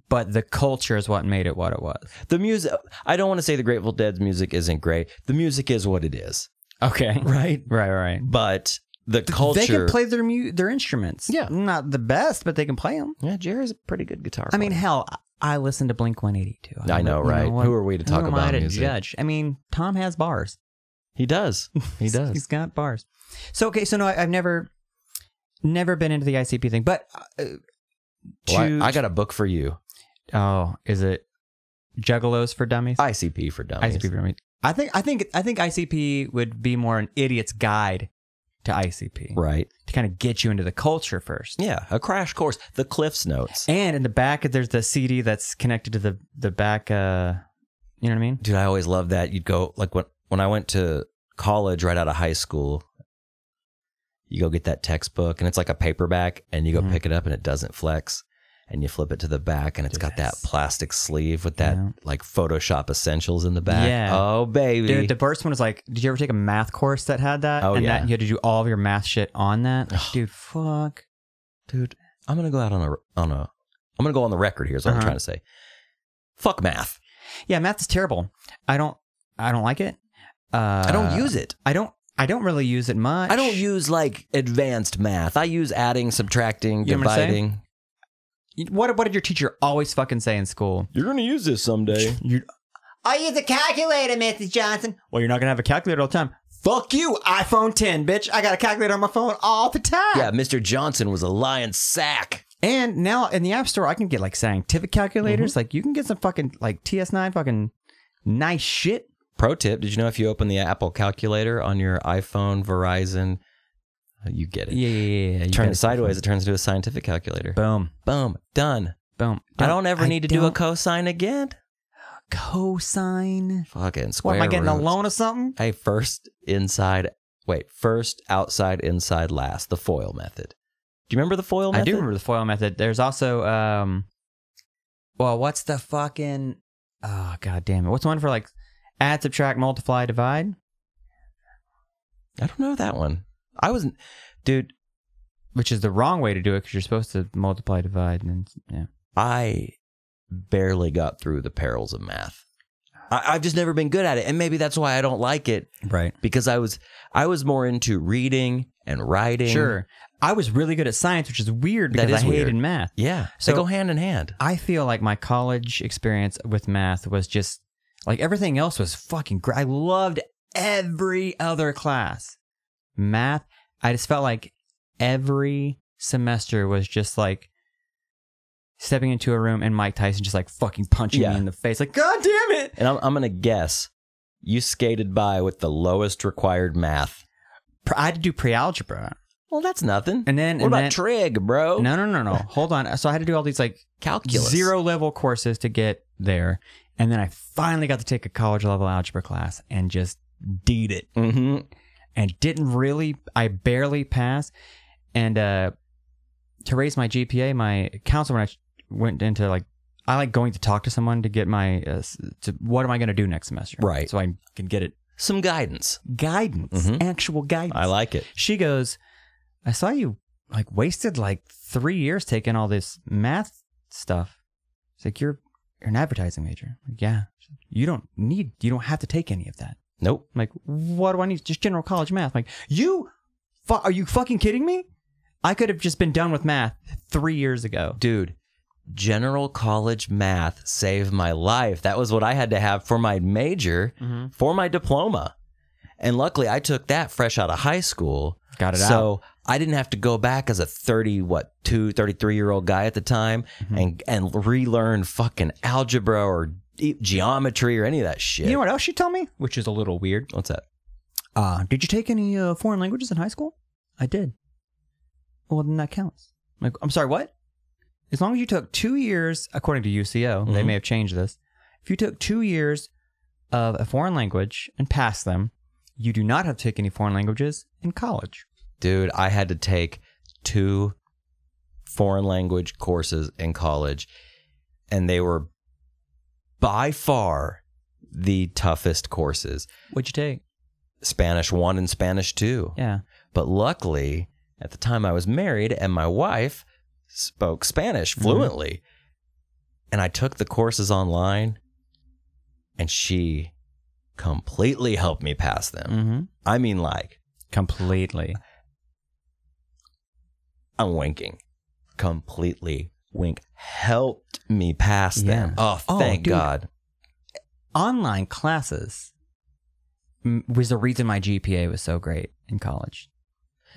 but the culture is what made it what it was. The music... I don't want to say the Grateful Dead's music isn't great. The music is what it is. Okay. Right? Right. But the culture... They can play their instruments. Yeah. Not the best, but they can play them. Yeah, Jerry's a pretty good guitar I player. mean, hell, I listen to Blink-182. I know, right? Who are we to talk about to music? Judge? I mean, Tom has bars. He does. He does. He's got bars. So, okay, so no, I've never been into the ICP thing, but... I got a book for you. Oh, is it Juggalos for Dummies? ICP for Dummies. ICP for Dummies. I think ICP would be more an idiot's guide to ICP. Right. To kind of get you into the culture first. Yeah, a crash course. The Cliff's Notes. And in the back, there's the CD that's connected to the back, you know what I mean? Dude, I always loved that. You'd go, like when I went to college right out of high school, you go get that textbook and it's like a paperback and you go pick it up and it doesn't flex. And you flip it to the back and it's got that plastic sleeve with that like Photoshop essentials in the back. Yeah. Oh, baby. Dude, the worst one was like, did you ever take a math course that had that? Oh, and yeah. that you had to do all of your math shit on that? Like, dude, fuck. Dude, I'm going to go out I'm going to go on the record here is what I'm trying to say. Fuck math. Yeah, math is terrible. I don't like it. I don't use it. I don't really use it much. I don't use like advanced math. I use adding, subtracting, You know what I'm saying? dividing. What did your teacher always fucking say in school? You're going to use this someday. I use a calculator, Mrs. Johnson. Well, you're not going to have a calculator all the time. Fuck you, iPhone 10, bitch. I got a calculator on my phone all the time. Yeah, Mr. Johnson was a lying sack. And now in the App Store, I can get like scientific calculators. Like you can get some fucking like TS9 fucking nice shit. Pro tip, did you know if you open the Apple calculator on your iPhone, Verizon, you get it. Yeah. Turn it sideways, it turns into a scientific calculator. Boom. Done. I don't ever need to do a cosine again. Cosine? Fucking square What, am I getting a roots. loan or something? Hey, first, outside, inside, last. The FOIL method. Do you remember the FOIL method? I do remember the FOIL method. There's also, what's the fucking, oh, god damn it. What's the one for like add, subtract, multiply, divide? I don't know that one. Dude. Which is the wrong way to do it because you're supposed to multiply, divide, and yeah. I barely got through the perils of math. I've just never been good at it. And maybe that's why I don't like it. Right. Because I was more into reading and writing. Sure. I was really good at science, which is weird because I hated math. Yeah. So they go hand in hand. I feel like my college experience with math was just like everything else was fucking great. I loved every other class. Math, I just felt like every semester was just like stepping into a room and Mike Tyson just like fucking punching me in the face. Like, God damn it. And I'm going to guess you skated by with the lowest required math. I had to do pre-algebra. Well, that's nothing. And then what about trig, bro? No. Hold on. So I had to do all these like calculus, 0 level courses to get there. And then I finally got to take a college level algebra class and just deed it. Mm-hmm. And I barely passed. And to raise my GPA, my counselor, when I went into like, I like going to talk to someone to get my, what am I going to do next semester? Right. So I can get it. Some guidance. Actual guidance. I like it. She goes, I saw you like wasted like 3 years taking all this math stuff. It's like you're an advertising major. Like, yeah, you don't have to take any of that. Nope. I'm like, what do I need? Just general college math. I'm like, are you fucking kidding me? I could have just been done with math 3 years ago. Dude, general college math saved my life. That was what I had to have for my major, for my diploma. And luckily, I took that fresh out of high school. Got it out. So I didn't have to go back as a 33-year-old guy at the time and relearn fucking algebra or geometry or any of that shit. You know what else she told me? Which is a little weird. What's that? Did you take any foreign languages in high school? I did. Well, then that counts. I'm like, I'm sorry, what? As long as you took 2 years, according to UCO, they may have changed this. If you took 2 years of a foreign language and passed them, you do not have to take any foreign languages in college. Dude, I had to take 2 foreign language courses in college, and they were by far the toughest courses. What'd you take? Spanish 1 and Spanish 2. Yeah. But luckily, at the time I was married and my wife spoke Spanish fluently. And I took the courses online and she completely helped me pass them. I mean, like, completely. I'm winking. Completely helped me pass them. Oh, thank God. Online classes was the reason my GPA was so great in college.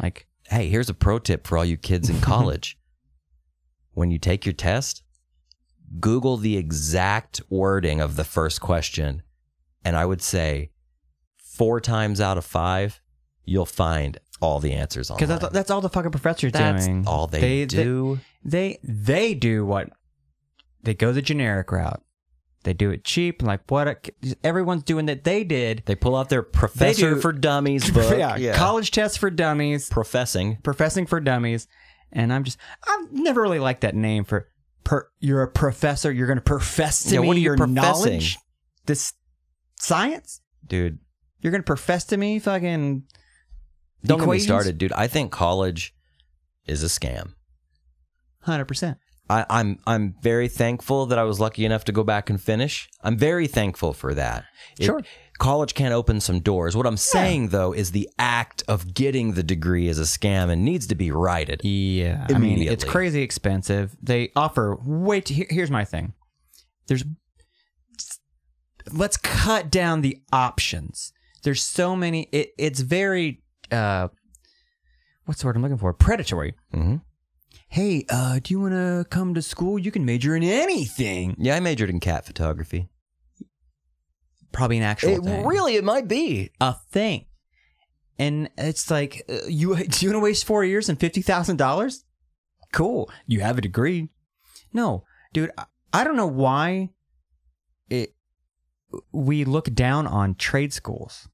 Like, hey, here's a pro tip for all you kids in college. When you take your test, Google the exact wording of the first question. And I would say 4 times out of 5, you'll find all the answers online. Because that's all the fucking professors that's doing. That's all they do. They do what? They go the generic route. They do it cheap. Like, what? Everyone's doing that they did. They pull out their Professor for Dummies book. College tests for dummies. Professing for dummies. And I've never really liked that name for, you're a professor. You're going to profess to me your knowledge. This science? Dude. You're going to profess to me fucking Don't get me started, dude. I think college is a scam. 100%. I'm very thankful that I was lucky enough to go back and finish. I'm very thankful for that. Sure. College can open some doors. What I'm saying, though, is the act of getting the degree is a scam and needs to be righted. Yeah. I mean, it's crazy expensive. They offer here's my thing. Let's cut down the options. There's so many. It's very, what's the word I'm looking for? Predatory. Hey, do you want to come to school? You can major in anything. Yeah, I majored in cat photography. Probably an actual thing. Really, it might be. A thing. And it's like, do you want to waste 4 years and $50,000? Cool. You have a degree. No, dude, I don't know why we look down on trade schools.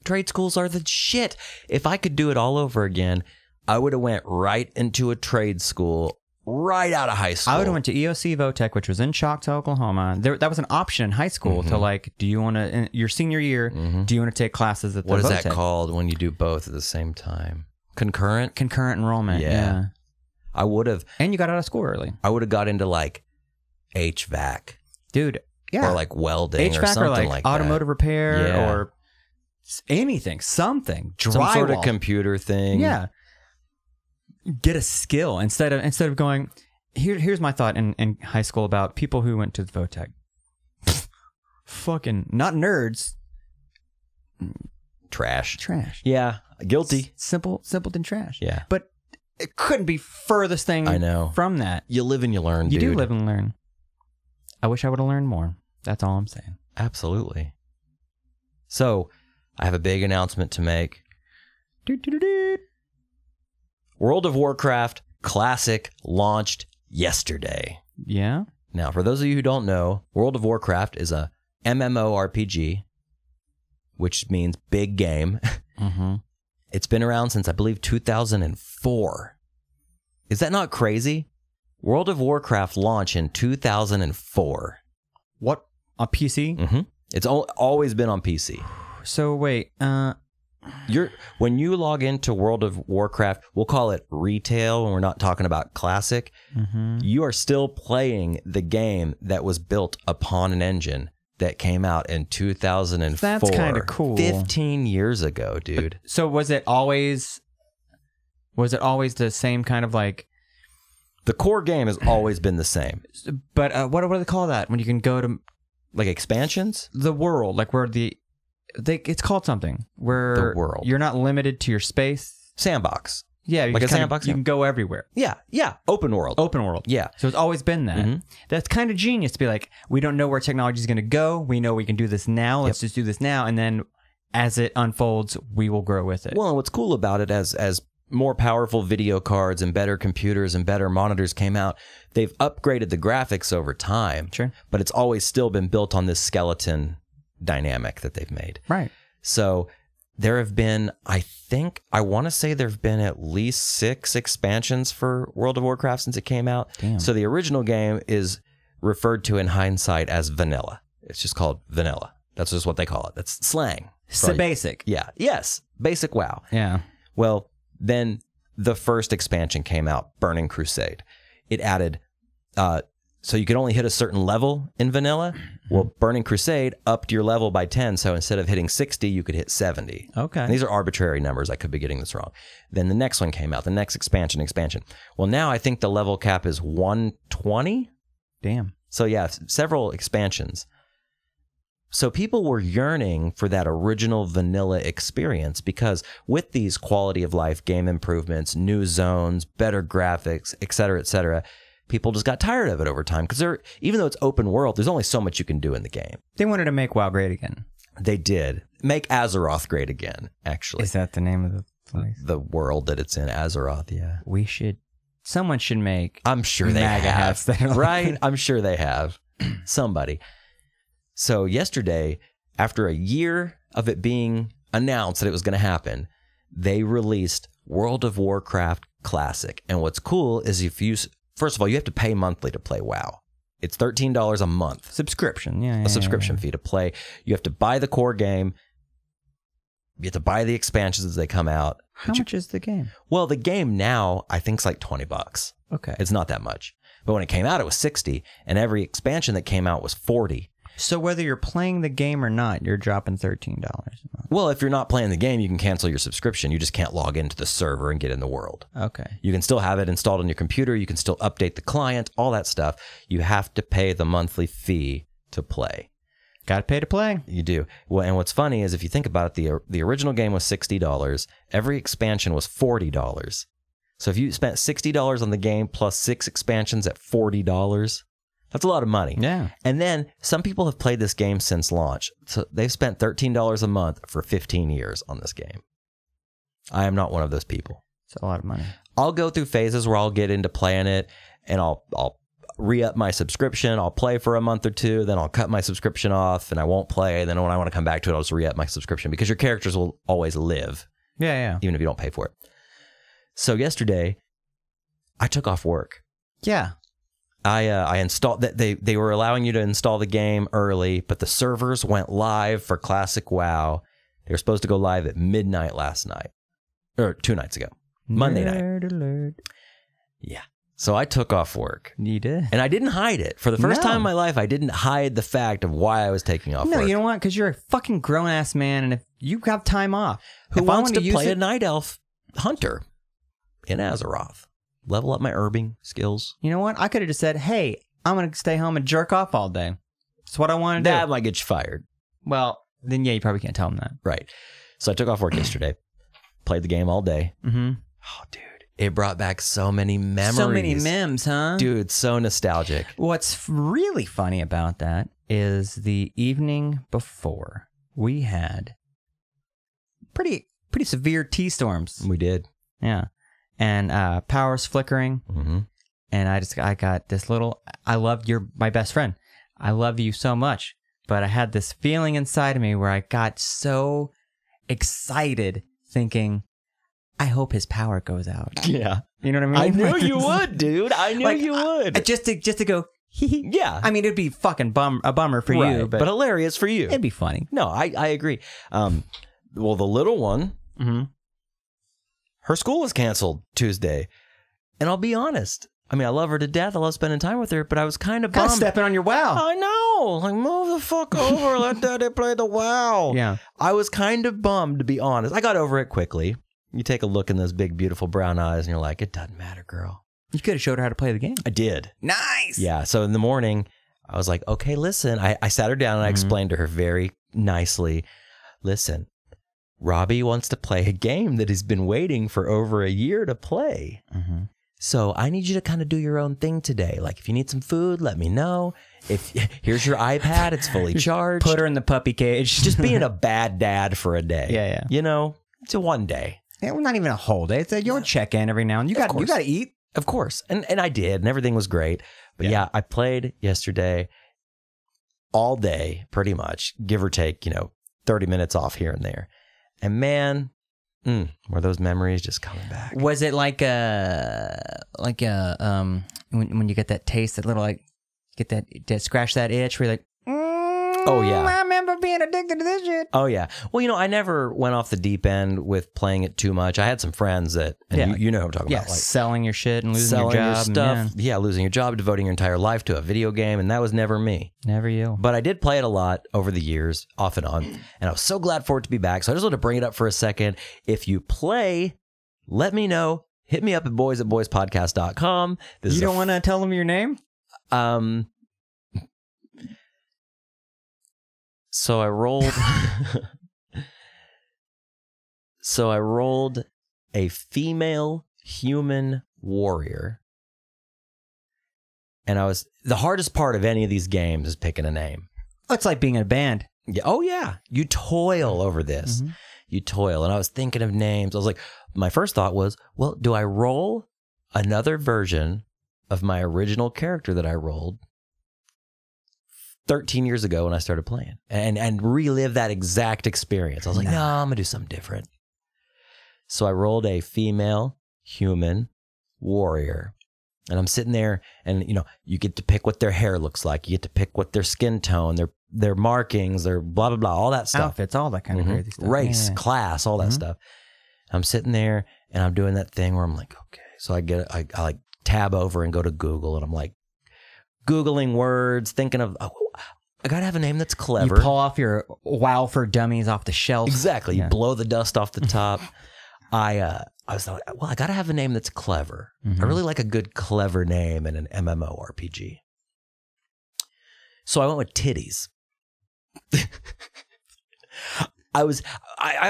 Trade schools are the shit. If I could do it all over again, I would have went right into a trade school right out of high school. I would have went to EOC Votech, which was in Choctaw, Oklahoma. That was an option in high school to like, do you want to, in your senior year, do you want to take classes at the What is Votech? that called when you do both at the same time? Concurrent? Concurrent enrollment, yeah. I would have. And you got out of school early. I would have got into like HVAC. Dude, yeah. Or like welding HVAC or something or like automotive repair Yeah. or anything, something. Drywall. Some sort of computer thing. Yeah. Get a skill instead of going. Here's my thought in high school about people who went to the Votech. Fucking not nerds. Trash. Yeah, guilty. Simpleton trash. Yeah, but it couldn't be furthest thing. I know. From that, you live and you learn. You dude. do live and learn. I wish I would have learned more. That's all I'm saying. Absolutely. So, I have a big announcement to make. World of Warcraft Classic launched yesterday. Yeah. Now, for those of you who don't know, World of Warcraft is a MMORPG, which means big game. It's been around since, I believe, 2004. Is that not crazy? World of Warcraft launched in 2004. What? On PC? It's always been on PC. So wait, when you log into World of Warcraft, we'll call it retail, and we're not talking about classic. You are still playing the game that was built upon an engine that came out in 2004. That's kind of cool. 15 years ago, dude. So was it always the same kind of like? The core game has always been the same. But what do they call that when you can go to like expansions? The world, like where it's called something where the world. You're not limited to your space. Sandbox. Yeah, like a sandbox. You can go everywhere. Yeah. Open world. Yeah. So it's always been that. That's kind of genius to be like, we don't know where technology is going to go. We know we can do this now. Let's just do this now, and then as it unfolds, we will grow with it. Well, and what's cool about it as more powerful video cards and better computers and better monitors came out, they've upgraded the graphics over time. Sure. But it's always still been built on this skeleton dynamic that they've made. Right. So there have been, I want to say there have been at least 6 expansions for World of Warcraft since it came out. Damn. So the original game is referred to in hindsight as vanilla. It's just called vanilla. That's just what they call it. That's slang. So basic. Yeah. Yes. Basic WoW. Yeah. Well, then the first expansion came out, Burning Crusade. It added, so you could only hit a certain level in vanilla. Well, Burning Crusade upped your level by 10. So instead of hitting 60, you could hit 70. Okay. And these are arbitrary numbers. I could be getting this wrong. Then the next one came out, the next expansion. Well, now I think the level cap is 120. Damn. So yeah, several expansions. So people were yearning for that original vanilla experience because with these quality of life game improvements, new zones, better graphics, et cetera, people just got tired of it over time because even though it's open world, there's only so much you can do in the game. They wanted to make WoW great again. They did. Make Azeroth great again, actually. Is that the name of the place? The world that it's in, Azeroth, yeah. Someone should make I'm sure they have. Right? I'm sure they have. Somebody. So yesterday, after a year of it being announced that it was going to happen, they released World of Warcraft Classic. And what's cool is first of all, you have to pay monthly to play WoW. It's $13 a month. Subscription, a subscription fee to play. You have to buy the core game. You have to buy the expansions as they come out. How much is the game? Well, the game now, I think, is like $20. Okay. It's not that much. But when it came out, it was $60. And every expansion that came out was $40. So whether you're playing the game or not, you're dropping $13 a month. Well, if you're not playing the game, you can cancel your subscription. You just can't log into the server and get in the world. Okay. You can still have it installed on your computer. You can still update the client, all that stuff. You have to pay the monthly fee to play. Got to pay to play. You do. Well, and what's funny is if you think about it, the original game was $60. Every expansion was $40. So if you spent $60 on the game plus 6 expansions at $40, that's a lot of money. Yeah. And then some people have played this game since launch. So they've spent $13 a month for 15 years on this game. I am not one of those people. It's a lot of money. I'll go through phases where I'll get into playing it and I'll re-up my subscription. I'll play for a month or two, then I'll cut my subscription off and I won't play. Then when I want to come back to it, I'll just re-up my subscription because your characters will always live. Yeah. Even if you don't pay for it. So yesterday, I took off work. Yeah. I installed that they were allowing you to install the game early, but the servers went live for Classic WoW. They were supposed to go live at midnight last night, or 2 nights ago, Monday night. Alert. Yeah. So I took off work. You did, and I didn't hide it. For the first time in my life, I didn't hide the fact of why I was taking off work. No, you know what? Because you're a fucking grown ass man, and if you have time off, who wants to play a night elf hunter in Azeroth? Level up my herbing skills. You know what? I could have just said, hey, I'm going to stay home and jerk off all day. That's what I want to do. That might get you fired. Well, then, yeah, you probably can't tell them that. Right. So I took off work yesterday, played the game all day. Mm-hmm. Oh, dude. It brought back so many memories. So many memes, huh? Dude, so nostalgic. What's really funny about that is the evening before, we had pretty severe T-storms. We did. Yeah. And power's flickering. Mm-hmm. And I got this little, you're my best friend. I love you so much. But I had this feeling inside of me where I got so excited thinking, I hope his power goes out. Yeah. You know what I mean? I knew you would, dude. I knew you would. Just to go, yeah. I mean, it'd be fucking a bummer for you. But hilarious for you. It'd be funny. No, I agree. Well, the little one, Mm-hmm. her school was canceled Tuesday. And I'll be honest. I mean, I love her to death. I love spending time with her, but I was kind of Kind bummed. of stepping on your wow. I know. Like, move the fuck over. Let daddy play the WoW. Yeah. I was kind of bummed, to be honest. I got over it quickly. You take a look in those big, beautiful brown eyes, and you're like, it doesn't matter, girl. You could have showed her how to play the game. I did. Nice. Yeah. So in the morning, I was like, okay, listen. I sat her down and I explained to her very nicely, listen, Robbie wants to play a game that he's been waiting for over a year to play. Mm-hmm. So I need you to kind of do your own thing today. Like, if you need some food, let me know. If here's your iPad, it's fully charged. Put her in the puppy cage. Just being a bad dad for a day. Yeah, yeah. You know, it's a one day. Yeah, well, not even a whole day. It's your check-in every now and then. You got to eat. Of course. And I did, and everything was great. But yeah, I played yesterday all day, pretty much, give or take, 30 minutes off here and there. And man, were those memories just coming back? Was it when you get that taste, that little get that scratch that itch where you're like, oh yeah, I remember being addicted to this shit. Oh yeah. Well, I never went off the deep end with playing it too much. I had some friends that, and you know what I'm talking about, like selling your shit and losing selling your job, stuff. Yeah, losing your job, devoting your entire life to a video game, and that was never me. Never you. But I did play it a lot over the years, off and on, and I was so glad for it to be back. So I just want to bring it up for a second. If you play, let me know. Hit me up at boys@boyspodcast.com. You don't want to tell them your name? So I rolled a female human warrior. And the hardest part of any of these games is picking a name. It's like being in a band. Yeah. Oh yeah. You toil over this. Mm-hmm. You toil. And I was thinking of names. I was like, my first thought was, well, do I roll another version of my original character that I rolled 13 years ago when I started playing and relive that exact experience? I was like, no, I'm going to do something different. So I rolled a female human warrior. And I'm sitting there and, you get to pick what their hair looks like. You get to pick what their skin tone, their markings, their blah, blah, blah, all that stuff. Outfits, all that kind of crazy stuff. Race, class, all that stuff. I'm sitting there and I'm doing that thing where I'm like, okay. So I like tab over and go to Google and I'm like Googling words, thinking of, I got to have a name that's clever. You pull off your WoW for Dummies off the shelf. Exactly. You blow the dust off the top. I was like, well, I got to have a name that's clever. I really like a good, clever name in an MMORPG. So I went with Titties. I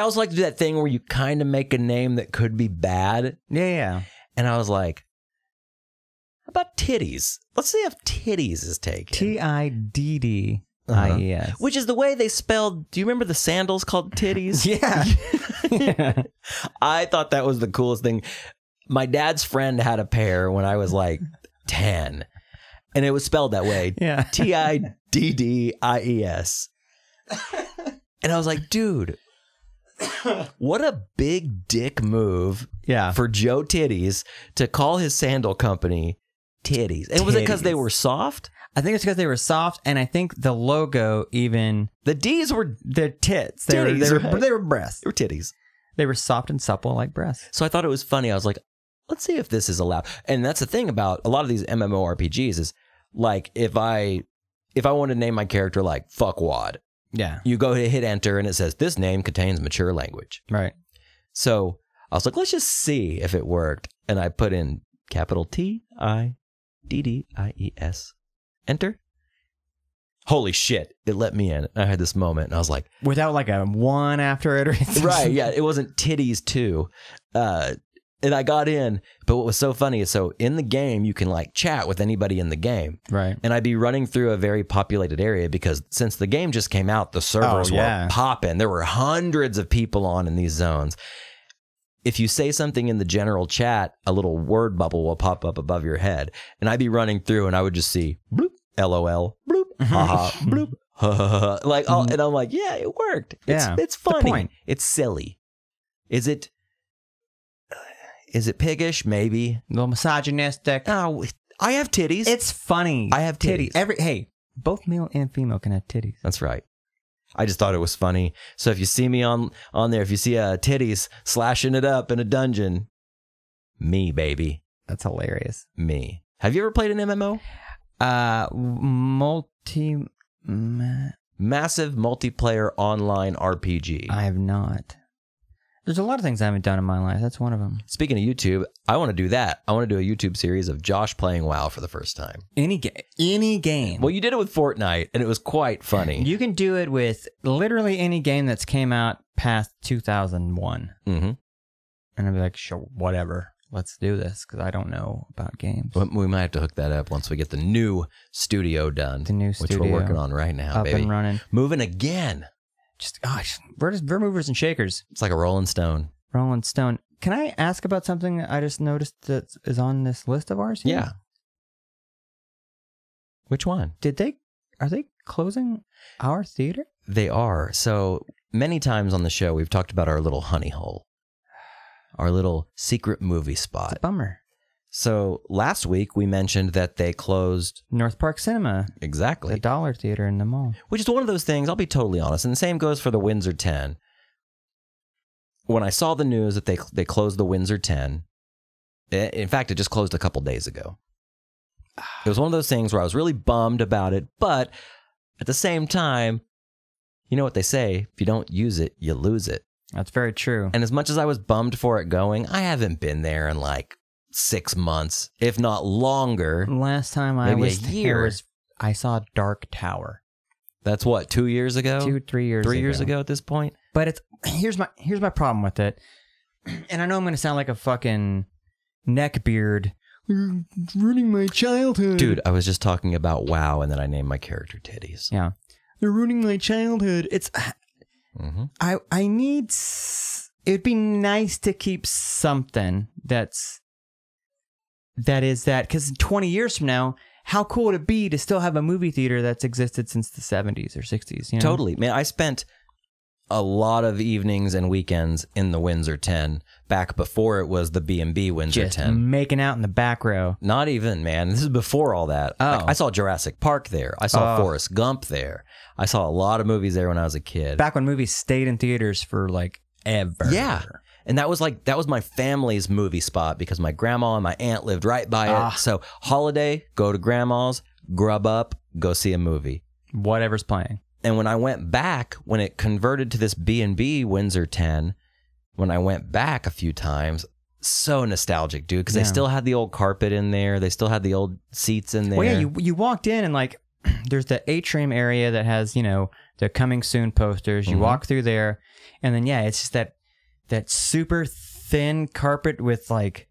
also like to do that thing where you kind of make a name that could be bad. Yeah. And I was like, how about Titties? Let's see if Titties is taken. Tidddies. Which is the way they spelled, do you remember the sandals called Titties? Yeah. I thought that was the coolest thing. My dad's friend had a pair when I was like 10, and it was spelled that way. Yeah. Tidddies. And I was like, dude, what a big dick move for Joe Titties to call his sandal company Titties. And was it because they were soft? I think it's because they were soft, and I think the logo even... The D's were... Their tits. They were breasts. They were titties. They were soft and supple like breasts. So I thought it was funny. I was like, let's see if this is allowed. And that's the thing about a lot of these MMORPGs is, like, if I want to name my character like Fuckwad, you go to hit enter and it says, this name contains mature language. Right. So I was like, let's just see if it worked. And I put in capital Tidddies. Enter. Holy shit. It let me in. I had this moment and I was like... Without like a 1 after it or anything. Right, yeah. It wasn't Titties 2. And I got in. But what was so funny is, so in the game, you can like chat with anybody in the game. Right. And I'd be running through a very populated area because since the game just came out, the servers were popping. There were hundreds of people on in these zones. If you say something in the general chat, a little word bubble will pop up above your head. And I'd be running through and I would just see bloop, LOL, bloop, haha, bloop, ha ha ha. Like, and I'm like, yeah, it worked. It's funny. The point. It's silly. Is it piggish? Maybe. A little misogynistic. Oh, I have titties. It's funny. I have titties. Hey, both male and female can have titties. That's right. I just thought it was funny. So if you see me on there, if you see titties slashing it up in a dungeon, me, baby. That's hilarious. Me. Have you ever played an MMO? Massive multiplayer online RPG. I have not. There's a lot of things I haven't done in my life. That's one of them. Speaking of YouTube, I want to do that. I want to do a YouTube series of Josh playing WoW for the first time. Any game. Well, you did it with Fortnite, and it was quite funny. You can do it with literally any game that's came out past 2001. Mm-hmm. And I'd be like, sure, whatever. Let's do this, because I don't know about games. We might have to hook that up once we get the new studio done. The new studio. Which we're working on right now, up baby. And running. Moving again. Just, gosh, we're movers and shakers. It's like a Rolling Stone. Rolling Stone. Can I ask about something I just noticed that is on this list of ours here? Yeah. Which one? Are they closing our theater? They are. So many times on the show, we've talked about our little honey hole, our little secret movie spot. It's a bummer. So last week we mentioned that they closed North Park Cinema. Exactly. The Dollar Theater in the mall. Which is one of those things, I'll be totally honest, and the same goes for the Windsor 10. When I saw the news that they closed the Windsor 10, in fact, it just closed a couple days ago. It was one of those things where I was really bummed about it, but at the same time, you know what they say, if you don't use it, you lose it. That's very true. And as much as I was bummed for it going, I haven't been there in like 6 months, if not longer. Last time I was there, I saw Dark Tower. That's what, 2 years ago? 3 years ago. 3 years ago at this point? But here's my problem with it. And I know I'm going to sound like a fucking neckbeard. You're ruining my childhood. Dude, I was just talking about WoW and then I named my character Titties. Yeah. They're ruining my childhood. It's... Mm-hmm. I need... It'd be nice to keep something that is that, because 20 years from now, how cool would it be to still have a movie theater that's existed since the 70s or 60s? You know? Totally. Man, I spent a lot of evenings and weekends in the Windsor 10 back before it was the B&B Windsor Just 10. Making out in the back row. Not even, man. This is before all that. Oh. Like, I saw Jurassic Park there. I saw Forrest Gump there. I saw a lot of movies there when I was a kid. Back when movies stayed in theaters for like ever. Yeah. And that was my family's movie spot because my grandma and my aunt lived right by it. So holiday, go to grandma's, grub up, go see a movie. Whatever's playing. And when I went back, when it converted to this B&B Windsor 10, when I went back a few times, so nostalgic, dude, because they still had the old carpet in there. They still had the old seats in there. Well, yeah, you walked in and like there's the atrium area that has, you know, the coming soon posters. You walk through there and then, yeah, it's just that super thin carpet with like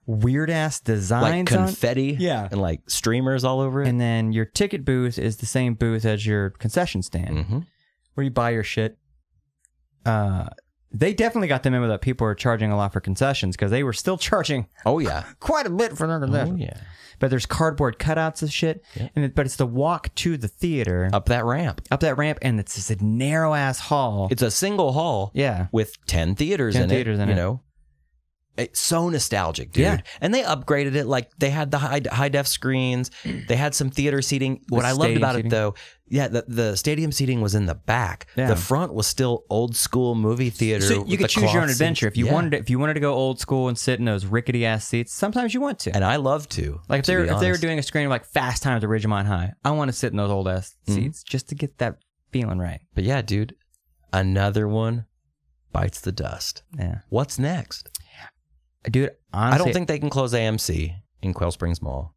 weird ass designs, like confetti, yeah, and like streamers all over it. And then your ticket booth is the same booth as your concession stand, where you buy your shit. They definitely got them in with that. People were charging a lot for concessions because they were still charging. Oh yeah, quite a bit for their concessions. Oh yeah, but there's cardboard cutouts of shit, but it's the walk to the theater up that ramp, and it's this narrow ass hall. It's a single hall, with 10 theaters in it. You know. It's so nostalgic, dude. Yeah. And they upgraded it. Like, they had the high def screens. They had some theater seating. What I loved about it, though, the stadium seating was in the back. Yeah. The front was still old school movie theater. So you could choose your own adventure. If you wanted to go old school and sit in those rickety ass seats, sometimes you want to. And I love to. Like, if they were doing a screening of like Fast Times at Ridgemont High, I want to sit in those old ass seats just to get that feeling right. But yeah, dude, another one bites the dust. Yeah. What's next? Dude, honestly, I don't think they can close AMC in Quail Springs Mall.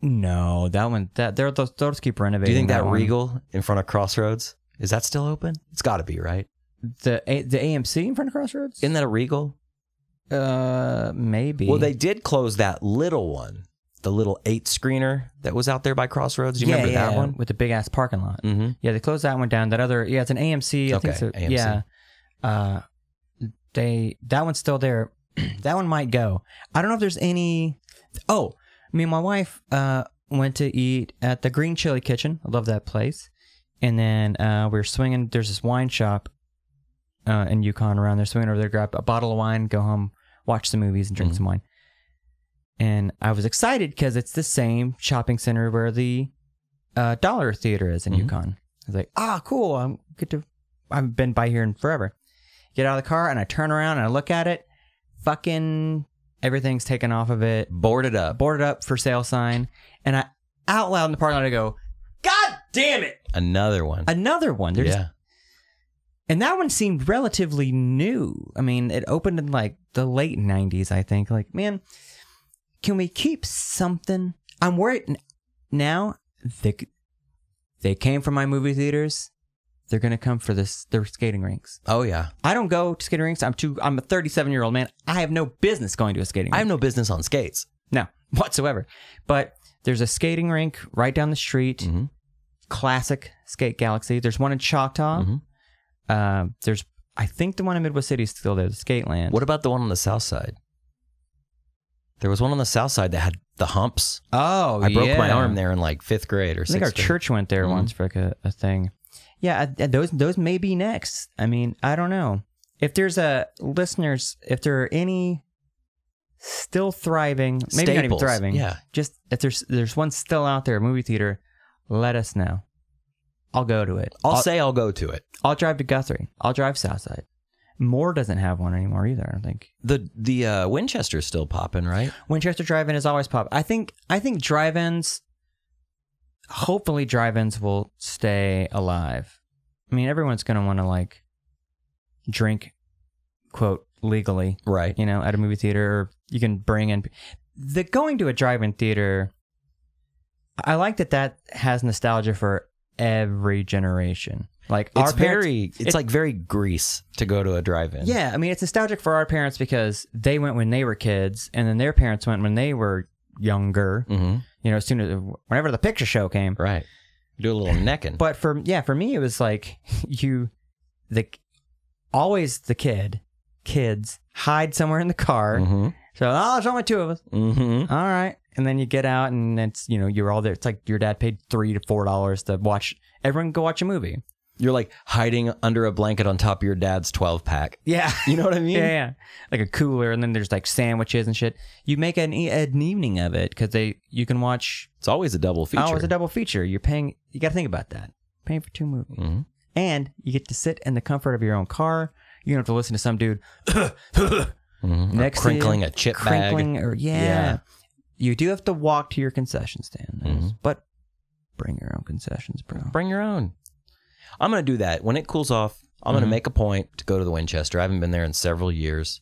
No, those keep renovating. Do you think that Regal in front of Crossroads, is that still open? It's got to be, right? The AMC in front of Crossroads? Isn't that a Regal? Maybe. Well, they did close that little one, the little 8-screener that was out there by Crossroads. Do you remember that one? With the big ass parking lot. Mm-hmm. Yeah, they closed that one down. That other, it's an AMC. I think so. AMC. Yeah. That one's still there. That one might go. I don't know if there's any. Oh, me and my wife went to eat at the Green Chili Kitchen. I love that place. And then we were swinging. There's this wine shop in Yukon around there. Swinging over there, grab a bottle of wine, go home, watch some movies, and drink some wine. And I was excited because it's the same shopping center where the Dollar Theater is in Yukon. I was like, cool. I get to I've been by here in forever. Get out of the car and I turn around and I look at it. Fucking everything's taken off of it. Boarded up for sale sign. And I out loud in the parking lot I go, God damn it! Another one. They're and that one seemed relatively new. I mean, it opened in like the late 90s, I think. Like, man, can we keep something? I'm worried now. They came from my movie theaters. They're going to come for their skating rinks. Oh, yeah. I don't go to skating rinks. I'm a 37-year-old man. I have no business going to a skating rink. I have no business on skates. No, whatsoever. But there's a skating rink right down the street. Mm-hmm. Classic Skate Galaxy. There's one in Choctaw. Mm-hmm. There's, I think the one in Midwest City is still there, the Skateland. What about the one on the south side? There was one on the south side that had the humps. Oh, I broke my arm there in like 5th grade or 6th grade. I think our church went there once for like a thing. Yeah, those may be next. I mean, I don't know. If there's listeners, if there are any still thriving, maybe not even thriving. Yeah. Just if there's one still out there, a movie theater, let us know. I'll go to it. I'll go to it. I'll drive to Guthrie. I'll drive Southside. Moore doesn't have one anymore either, I don't think. The Winchester's still popping, right? Winchester Drive-In is always popping. I think drive-ins, hopefully drive-ins will stay alive. I mean, everyone's going to want to like drink, quote, legally. Right. You know, at a movie theater. Or you can bring in... going to a drive-in theater, I like that has nostalgia for every generation. Like it's like very Grease to go to a drive-in. Yeah, I mean it's nostalgic for our parents because they went when they were kids, and then their parents went when they were younger. Mm-hmm. You know, whenever the picture show came, right? Do a little necking. But for me, it was like always the kids hide somewhere in the car. Mm-hmm. So there's only two of us. Mm-hmm. All right. And then you get out and it's, you're all there. It's like your dad paid $3 to $4 to watch, everyone go watch a movie. You're like hiding under a blanket on top of your dad's 12-pack. Yeah. You know what I mean? Yeah. Like a cooler, and then there's like sandwiches and shit. You make an evening of it because you can watch. It's always a double feature. Always a double feature. You're paying, you got to think about that. Paying for 2 movies. Mm-hmm. And you get to sit in the comfort of your own car. You don't have to listen to some dude mm-hmm. next or crinkling to you, a chip bag. Or, yeah. You do have to walk to your concession stand, mm-hmm. but bring your own concessions, bro. Bring your own. I'm going to do that. When it cools off, I'm going to make a point to go to the Winchester. I haven't been there in several years.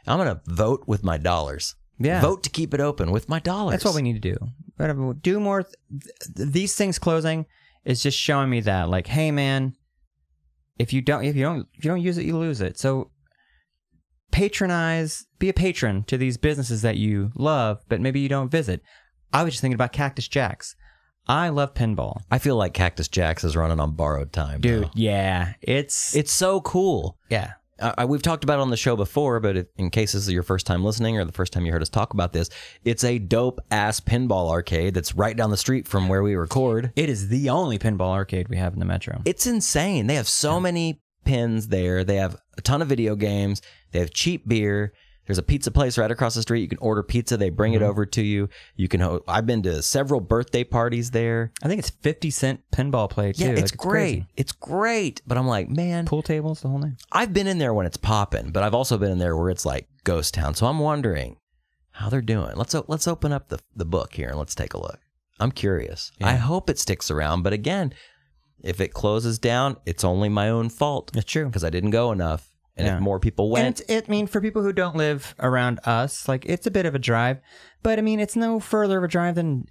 I'm going to vote with my dollars. Yeah. Vote to keep it open with my dollars. That's what we need to do. Whatever. Do more. These things closing is just showing me that, like, hey, man, if you don't use it, you lose it. So patronize, be a patron to these businesses that you love, but maybe you don't visit. I was just thinking about Cactus Jack's. I love pinball. I feel like Cactus Jack's is running on borrowed time, dude. Though. Yeah, it's so cool. Yeah, we've talked about it on the show before, but in case this is your first time listening or the first time you heard us talk about this, it's a dope ass pinball arcade that's right down the street from where we record. It is the only pinball arcade we have in the metro. It's insane. They have so many pins there. They have a ton of video games. They have cheap beer. There's a pizza place right across the street. You can order pizza. They bring it over to you. You can. I've been to several birthday parties there. I think it's 50-cent pinball play too. Yeah, it's great. Crazy. It's great. But I'm like, man, pool tables, the whole thing. I've been in there when it's popping, but I've also been in there where it's like ghost town. So I'm wondering how they're doing. Let's open up the book here and let's take a look. I'm curious. Yeah. I hope it sticks around. But again, if it closes down, it's only my own fault. It's true because I didn't go enough. And if more people went... And I mean, for people who don't live around us, like, it's a bit of a drive. But, I mean, it's no further of a drive than,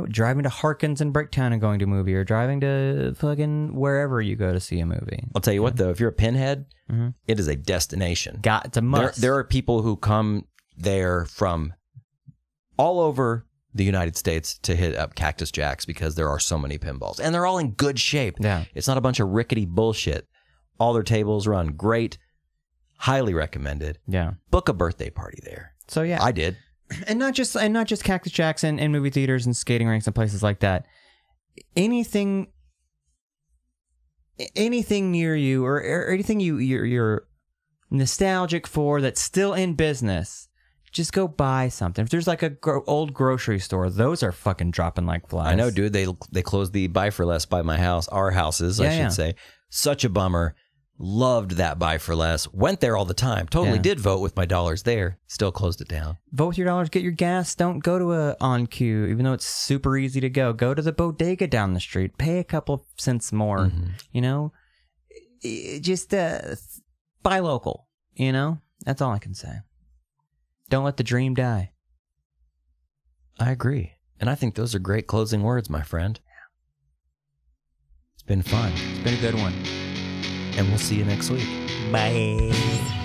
driving to Harkins and Bricktown and going to a movie, or driving to fucking wherever you go to see a movie. I'll tell you what, though. If you're a pinhead, it is a destination. It's a must. There are people who come there from all over the United States to hit up Cactus Jack's because there are so many pinballs. And they're all in good shape. Yeah. It's not a bunch of rickety bullshit. All their tables run great. Highly recommended. Yeah. Book a birthday party there. So yeah. I did. And not just Cactus Jack's and movie theaters and skating rinks and places like that. Anything near you or anything you're nostalgic for that's still in business, just go buy something. If there's like a old grocery store, those are fucking dropping like flies. I know, dude. They closed the Buy for Less by my house, our houses, I should say. Such a bummer. Loved that buy for less. Went there all the time. Totally did vote with my dollars there. Still closed it down. Vote with your dollars. Get your gas. Don't go to a On Q, even though it's super easy to go. Go to the bodega down the street. Pay a couple cents more. You know, just buy local. You know, that's all I can say. Don't let the dream die. I agree. And I think those are great closing words, my friend. It's been fun. It's been a good one. And we'll see you next week. Bye.